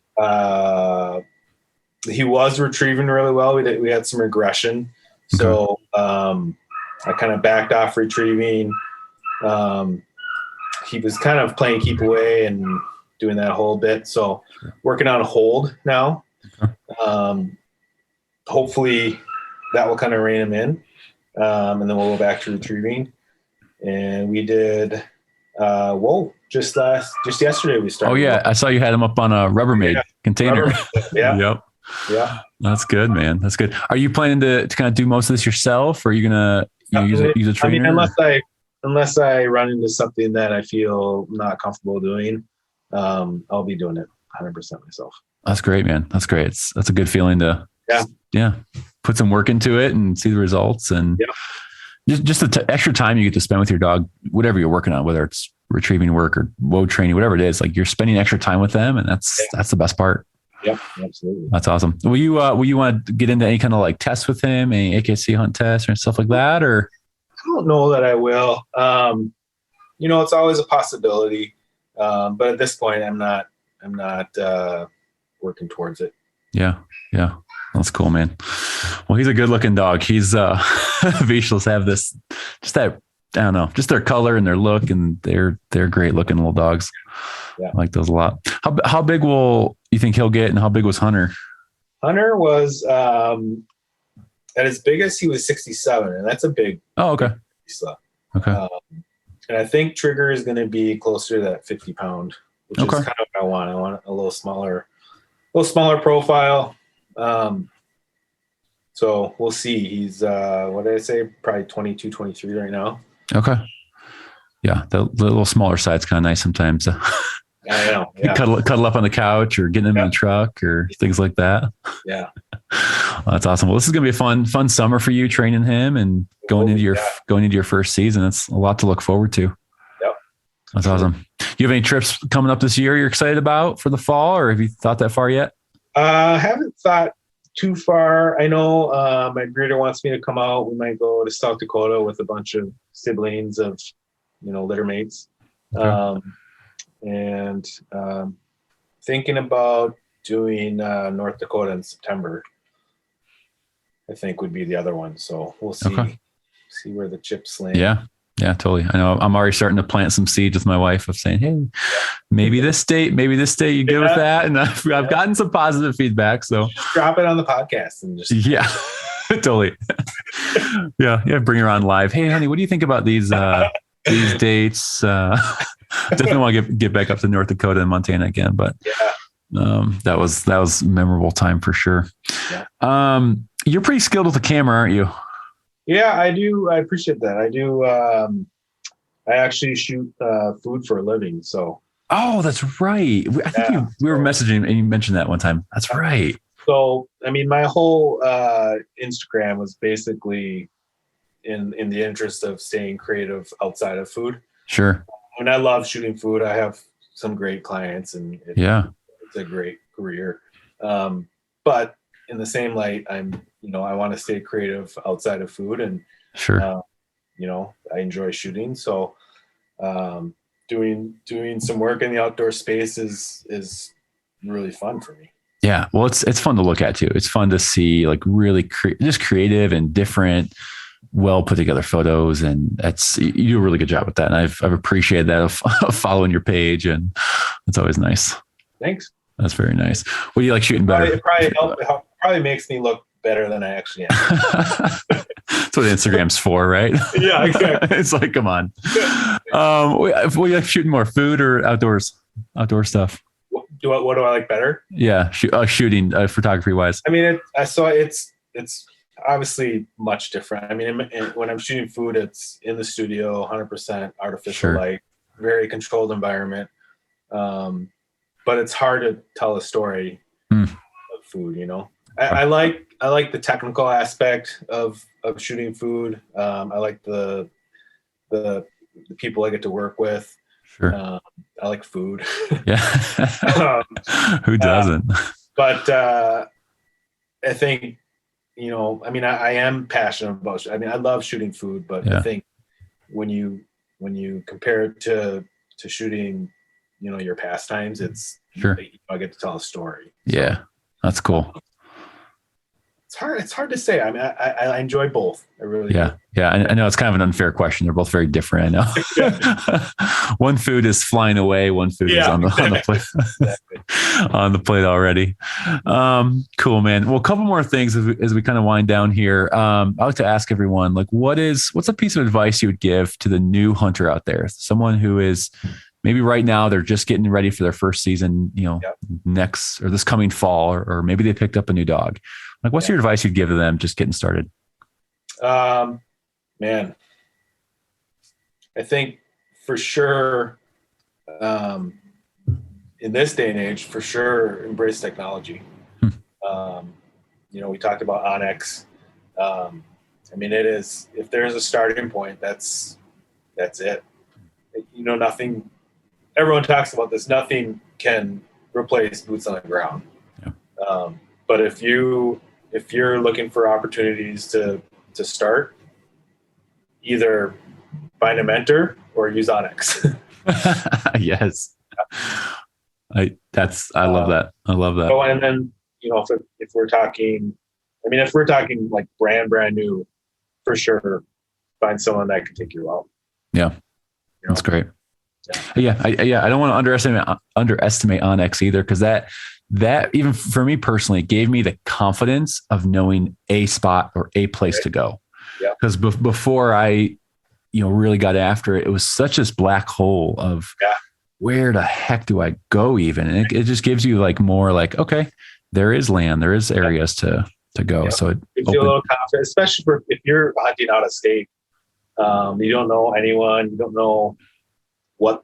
He was retrieving really well. We had some regression. So I kind of backed off retrieving. He was kind of playing keep away and doing that a whole bit. So working on hold now. Hopefully that will kind of rein him in. And then we'll go back to retrieving. And we did, just yesterday we started. Oh yeah. I saw you had him up on a Rubbermaid container. Yeah. Yep. Yeah. That's good, man. That's good. Are you planning to kind of do most of this yourself, or are you going to use a trainer? I mean, unless I run into something that I feel not comfortable doing, I'll be doing it 100% myself. That's great, man. That's great. That's a good feeling to put some work into it and see the results, and just the extra time you get to spend with your dog, whatever you're working on, whether it's retrieving work or woe training, whatever it is, like you're spending extra time with them, and that's the best part. Yeah, absolutely. That's awesome. Will you want to get into any kind of like tests with him, any AKC hunt tests or stuff like that? Or I don't know that I will. It's always a possibility. But at this point I'm not working towards it. Yeah. Yeah. That's cool, man. Well, he's a good looking dog. He's vizslas have this, just that, I don't know, just their color and their look, and they're great looking little dogs. Yeah. I like those a lot. How big will you think he'll get, and how big was Hunter? Hunter was at his biggest he was 67, and that's a big. Oh, okay. Vizsla. Okay. And I think Trigger is going to be closer to that 50 pound, which is kind of what I want. I want a little smaller profile. So we'll see. He's what did I say? Probably 22, 23 right now. Okay. Yeah, the little smaller side's kind of nice sometimes. I know. Yeah. Cuddle up on the couch, or getting him in the truck, or things like that. Yeah. That's awesome. Well, this is going to be a fun summer for you, training him and going into your first season. That's a lot to look forward to. Yep. That's awesome. You have any trips coming up this year you're excited about for the fall, or have you thought that far yet? I haven't thought too far. I know my breeder wants me to come out. We might go to South Dakota with a bunch of siblings of, litter mates. Okay. And thinking about doing North Dakota in September, I think would be the other one. So we'll see where the chips land. Yeah. Yeah, totally. I know I'm already starting to plant some seeds with my wife of saying, hey, maybe this state you good with that. And I've gotten some positive feedback. So just drop it on the podcast and just. Yeah, totally. Yeah. Bring her on live. Hey, honey, what do you think about these dates? Definitely want to get back up to North Dakota and Montana again, but that was a memorable time for sure. Yeah. You're pretty skilled with the camera, aren't you? Yeah, I do. I appreciate that. I do. I actually shoot food for a living. So. Oh, that's right. I think we were messaging and you mentioned that one time. That's right. So, I mean, my whole Instagram was basically in the interest of staying creative outside of food. Sure. And I love shooting food. I have some great clients, and it's a great career. But in the same light, I want to stay creative outside of food, and Sure. I enjoy shooting. So doing some work in the outdoor space is really fun for me. Yeah. Well, it's fun to look at too. It's fun to see like really just creative and different, well put together photos. And you do a really good job with that. And I've appreciated that of following your page, and it's always nice. Thanks. That's very nice. What do you like shooting better? It probably makes me look better than I actually am. That's what Instagram's for, right? Yeah, exactly. It's like, come on. What do you like shooting more, food or outdoor stuff? What do I like better? Yeah, shooting photography wise. I mean, it's obviously much different. I mean, when I'm shooting food, it's in the studio, 100% artificial light, very controlled environment. But it's hard to tell a story of food. I like the technical aspect of shooting food. I like the people I get to work with. Sure. I like food. Yeah. Who doesn't? But I think, I am passionate about I love shooting food, but I think when you compare it to shooting, your pastimes, it's I get to tell a story. Yeah. That's cool. It's hard to say. I mean, I enjoy both. I really do. Yeah. I know it's kind of an unfair question. They're both very different. I know. One food is flying away. One food is on the plate. Exactly. On the plate already. Cool, man. Well, a couple more things as we kind of wind down here. I like to ask everyone, like, what's a piece of advice you would give to the new hunter out there? Someone who is maybe right now they're just getting ready for their first season, next or this coming fall, or maybe they picked up a new dog. Like, what's your advice you'd give to them just getting started? Man, I think for sure, in this day and age, for sure, embrace technology. We talked about Onyx. It is, if there's a starting point, that's it. Nothing, everyone talks about this, nothing can replace boots on the ground. Yeah. But if you're looking for opportunities to start, either find a mentor or use Onyx. Yes. I love that. I love that. Oh, and then, if we're talking like brand new, for sure, find someone that can take you out. Yeah. That's great. Yeah. I don't want to underestimate Onyx either. Cause that even for me personally gave me the confidence of knowing a spot or a place to go. Yeah. Cause before I, really got after it, it was such this black hole of where the heck do I go even? And it just gives you like more like, okay, there is land, there is areas to go. Yeah. So you feel a little confident, especially if you're hunting out of state. You don't know anyone, you don't know what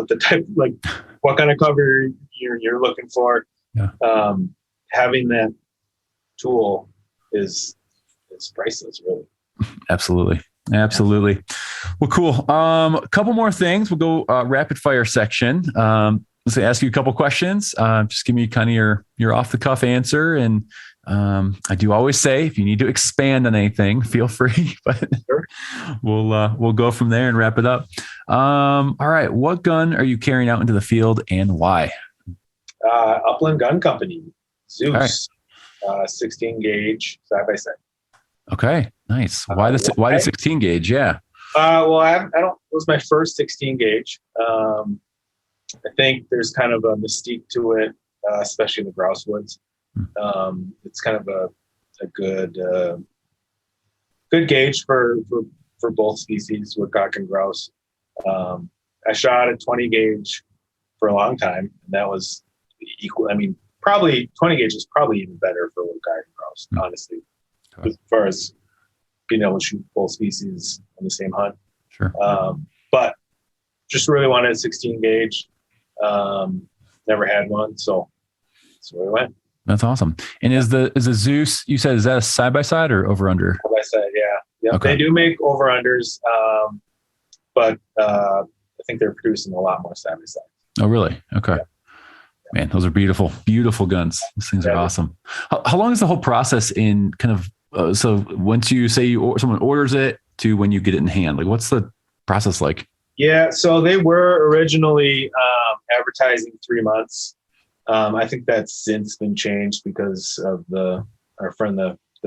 the type, like what kind of cover you're looking for. Yeah. Having that tool is priceless, really. Absolutely. Well, cool. A couple more things. We'll go rapid fire section. Let's ask you a couple questions. Just give me kind of your off the cuff answer. And I do always say, if you need to expand on anything, feel free, but sure. We'll go from there and wrap it up. All right. What gun are you carrying out into the field and why? Upland Gun Company, Zeus, 16 gauge side by side. Okay, nice. Why the 16 gauge? Yeah. Well, I don't. It was my first 16 gauge. I think there's kind of a mystique to it, especially in the grouse woods. It's kind of a good gauge for both species, woodcock and grouse. I shot a 20 gauge for a long time, and that was equal. Probably 20 gauge is probably even better for woodcock and grouse, honestly, as far as being able to shoot both species on the same hunt. Sure. But just really wanted a 16 gauge. Never had one, so that's where we went. That's awesome. And is the Zeus, you said, is that a side by side or over under? Side by side, yeah. Okay. They do make over unders, but I think they're producing a lot more side by side. Oh, really? Okay. Man, those are beautiful, beautiful guns. These things are awesome. How long is the whole process in kind of, so once you say someone orders it to when you get it in hand, like what's the process like? Yeah. So they were originally advertising 3 months. I think that's since been changed because of the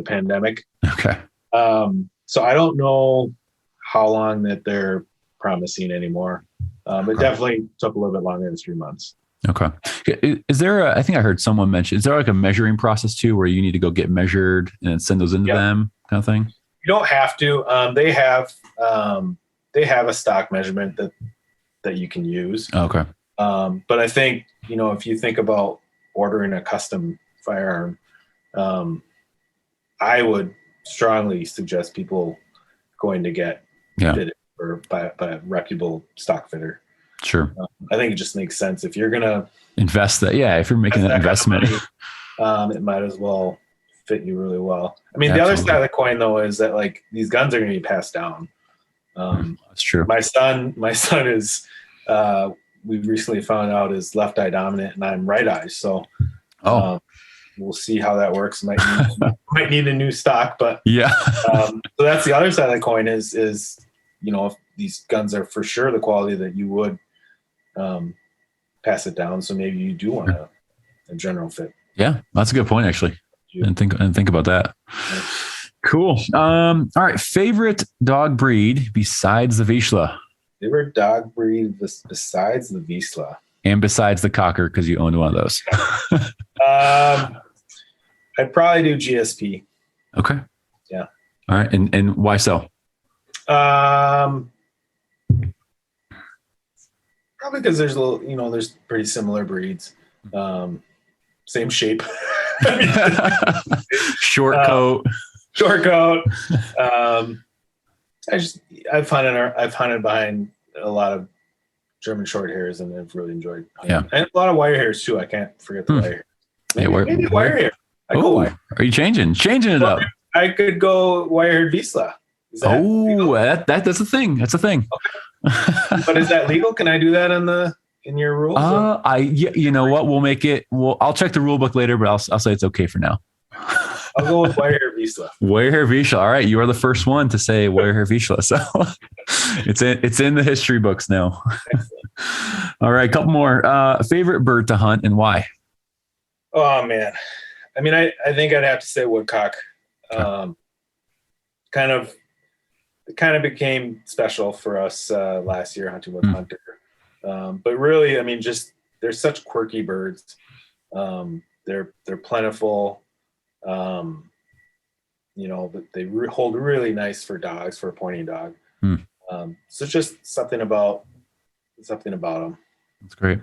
pandemic. Okay. So I don't know how long that they're promising anymore. It definitely took a little bit longer than 3 months. Okay. Is there I think I heard someone mention, is there like a measuring process too, where you need to go get measured and then send those into them kind of thing? You don't have to. They have a stock measurement that you can use. Okay. But I think, if you think about ordering a custom firearm, I would strongly suggest people going to get fitted by a reputable stock fitter. Sure. I think it just makes sense if you're going to invest that. Yeah. If you're making that investment, it might as well fit you really well. I mean, the other side of the coin though, is that like these guns are going to be passed down. That's true. My son is, we recently found out is left eye dominant and I'm right eye. So, we'll see how that works. Might need a new stock, but so that's the other side of the coin is, if these guns are for sure the quality that you would, pass it down. So maybe you do want a general fit. Yeah. That's a good point actually. And think about that. Cool. All right. Favorite dog breed besides the Vizsla? Favorite dog breed besides the Vizsla? And besides the Cocker, because you owned one of those. I'd probably do GSP. Okay. Yeah. All right. And why so? Probably because there's there's pretty similar breeds. Same shape. Short coat. I've hunted behind a lot of German short hairs and I've really enjoyed hunting. Yeah. And a lot of wire hairs too. I can't forget the wire hair. Maybe wire hair. Are you changing it up? I could go wire-haired vizsla. That's a thing. That's a thing. Okay. But is that legal? Can I do that in your rules? You know what? We'll make it. I'll check the rule book later, but I'll say it's okay for now. I'll go with wire-haired vizsla. Wire-haired vizsla. All right, you are the first one to say wire-haired vizsla, so it's in the history books now. Excellent. All right, couple more. Favorite bird to hunt and why? Oh man, I mean, I think I'd have to say woodcock. Kind of became special for us last year hunting with Hunter. But really, I mean, just they're such quirky birds. They're plentiful. But they hold really nice for dogs, for a pointing dog. So just something about them. That's great.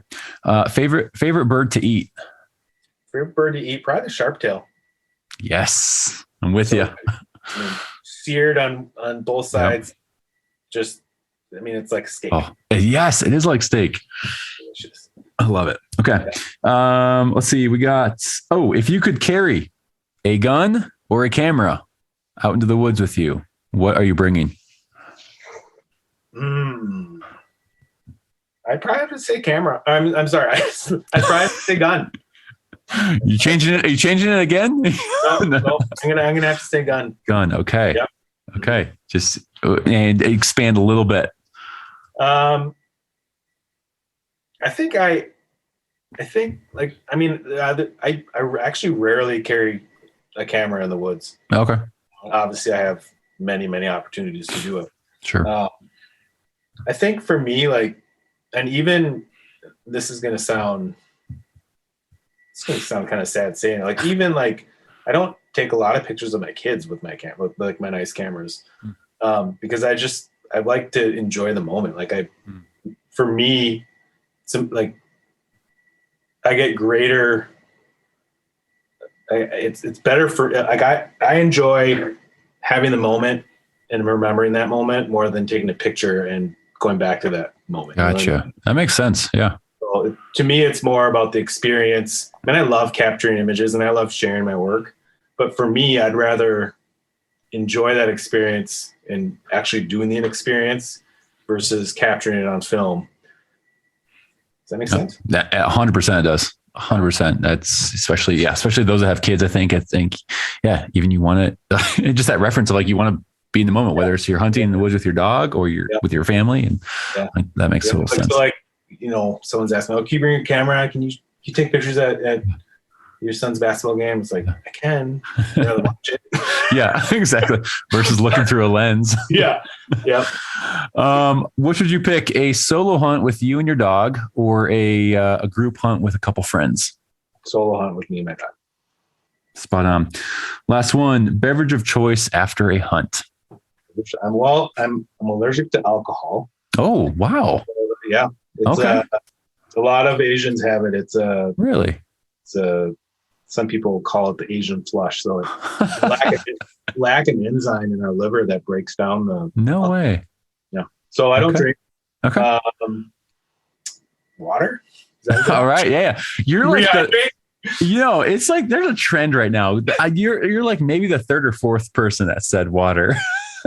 Favorite bird to eat? Favorite bird to eat? Probably the sharptail. Yes, I'm with you. I mean, seared on both sides. Yep. It's like steak. Oh, yes, it is like steak. Delicious. I love it. Okay. Yeah. Let's see. We got, if you could carry a gun or a camera out into the woods with you, what are you bringing? I'd probably have to say camera. I'm sorry. I'd probably have to say gun. You changing it? Are you changing it again? No. I'm gonna have to say gun. Gun. Okay. Yep. Okay. Just and expand a little bit. I actually rarely carry a camera in the woods. Okay. Obviously, I have many opportunities to do it. Sure. I think for me, and even this is gonna sound. It's going to sound kind of sad saying it. Even I don't take a lot of pictures of my kids with my camera, my nice cameras, because I like to enjoy the moment. For me, I get greater. It's better for I enjoy having the moment and remembering that moment more than taking a picture and going back to that moment. Gotcha. You know what I mean? That makes sense. Yeah. So to me, it's more about the experience. And I love capturing images and I love sharing my work. But for me, I'd rather enjoy that experience and actually doing the experience versus capturing it on film. Does that make sense? That 100% does. 100%. That's especially those that have kids. I think, yeah, even you want to, just that reference of like, you want to be in the moment, whether it's you're hunting in the woods with your dog or you're with your family. And like, that makes total sense. So like, someone's asking, can you bring your camera? Can you take pictures at your son's basketball game? It's like, I can. I'd rather watch it. Yeah, exactly. Versus looking through a lens. Yeah. Which would you pick, a solo hunt with you and your dog, or a group hunt with a couple friends? Solo hunt with me and my dog. Spot on. Last one, beverage of choice after a hunt. I'm allergic to alcohol. Oh, wow. Yeah. It's, okay. A lot of Asians have it. It's really? Some people call it the Asian flush. So lack an enzyme in our liver that breaks down the. No way. Yeah. So I don't drink. Okay. Water. All right. Yeah. You're like it's like there's a trend right now. You're like maybe the third or fourth person that said water.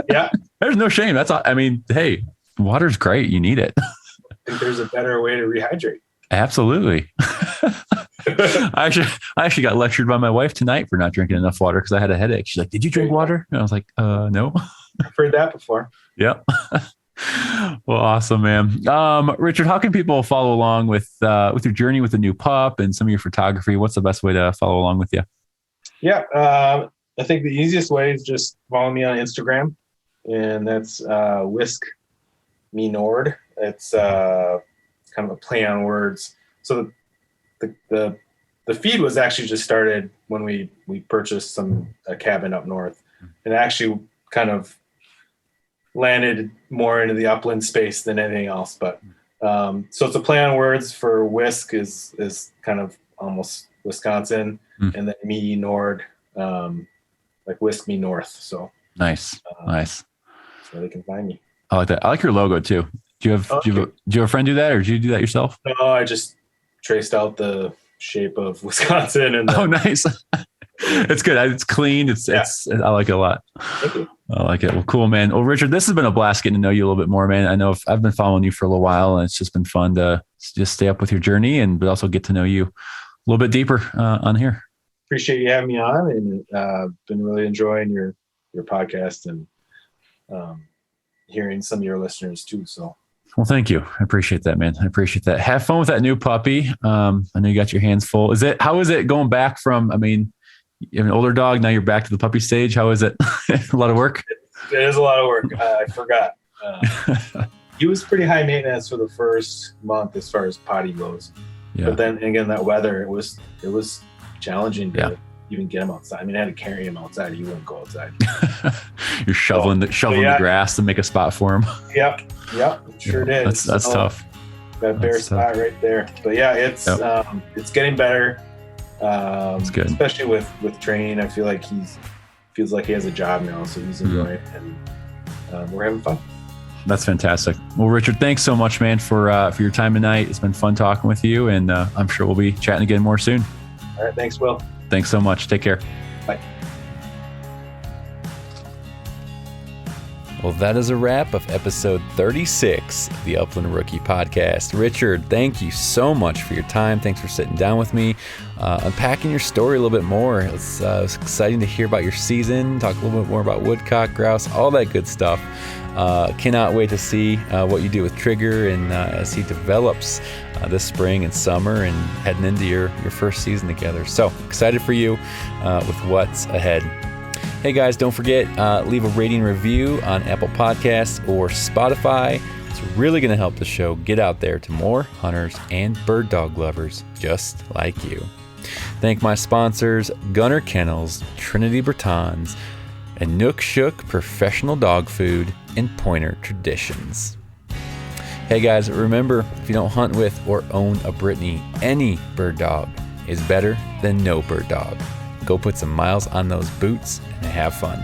Yeah. There's no shame. That's all. I mean, hey, water's great. You need it. I think there's a better way to rehydrate. Absolutely. I actually got lectured by my wife tonight for not drinking enough water because I had a headache. She's like, "Did you drink water?" And I was like, "No." I've heard that before. Yep. Well, awesome, man. Richard, how can people follow along with your journey with the new pup and some of your photography? What's the best way to follow along with you? Yeah, I think the easiest way is just follow me on Instagram, and that's Wisc Me Nord. It's kind of a play on words. So the feed was actually just started when we purchased a cabin up north, and actually kind of landed more into the upland space than anything else. But so it's a play on words. For Wisc is kind of almost Wisconsin, and then Me Nord, like Wisc Me North. So nice. That's where they can find me. I like that. I like your logo too. Do you have a friend do that, or did you do that yourself? No, I just traced out the shape of Wisconsin. And oh, nice. It's good. It's clean. I like it a lot. Thank you. I like it. Well, cool, man. Well, Richard, this has been a blast getting to know you a little bit more, man. I know I've been following you for a little while, and it's just been fun to just stay up with your journey but also get to know you a little bit deeper on here. Appreciate you having me on, and been really enjoying your podcast and hearing some of your listeners too. So. Well, thank you. I appreciate that, man. I appreciate that. Have fun with that new puppy. I know you got your hands full. How is it going back from, you have an older dog, now you're back to the puppy stage. How is it? A lot of work? It is a lot of work. I forgot. He was pretty high maintenance for the first month as far as potty goes. Yeah. But then again, that weather, it was challenging to even get him outside. I had to carry him outside. He wouldn't go outside. You're shoveling the grass to make a spot for him. Yep. Sure did. That's tough. That bare spot right there. But yeah, it's getting better. That's good. Especially with training. I feel like feels like he has a job now, so he's enjoying it, and we're having fun. That's fantastic. Well, Richard, thanks so much, man, for your time tonight. It's been fun talking with you, and I'm sure we'll be chatting again more soon. All right. Thanks, Will. Thanks so much. Take care. Bye. Well, that is a wrap of episode 36 of the Upland Rookie Podcast. Richard, thank you so much for your time. Thanks for sitting down with me, unpacking your story a little bit more. It's exciting to hear about your season, talk a little bit more about woodcock, grouse, all that good stuff. Cannot wait to see what you do with Trigger and as he develops this spring and summer and heading into your first season together. So excited for you with what's ahead. Hey guys, don't forget, leave a rating review on Apple Podcasts or Spotify. It's really going to help the show get out there to more hunters and bird dog lovers just like you. Thank my sponsors, Gunner Kennels, Trinity Bretons, Inukshuk Professional Dog Food, and Pointer Traditions. Hey guys, remember, if you don't hunt with or own a Brittany, any bird dog is better than no bird dog. Go put some miles on those boots and have fun.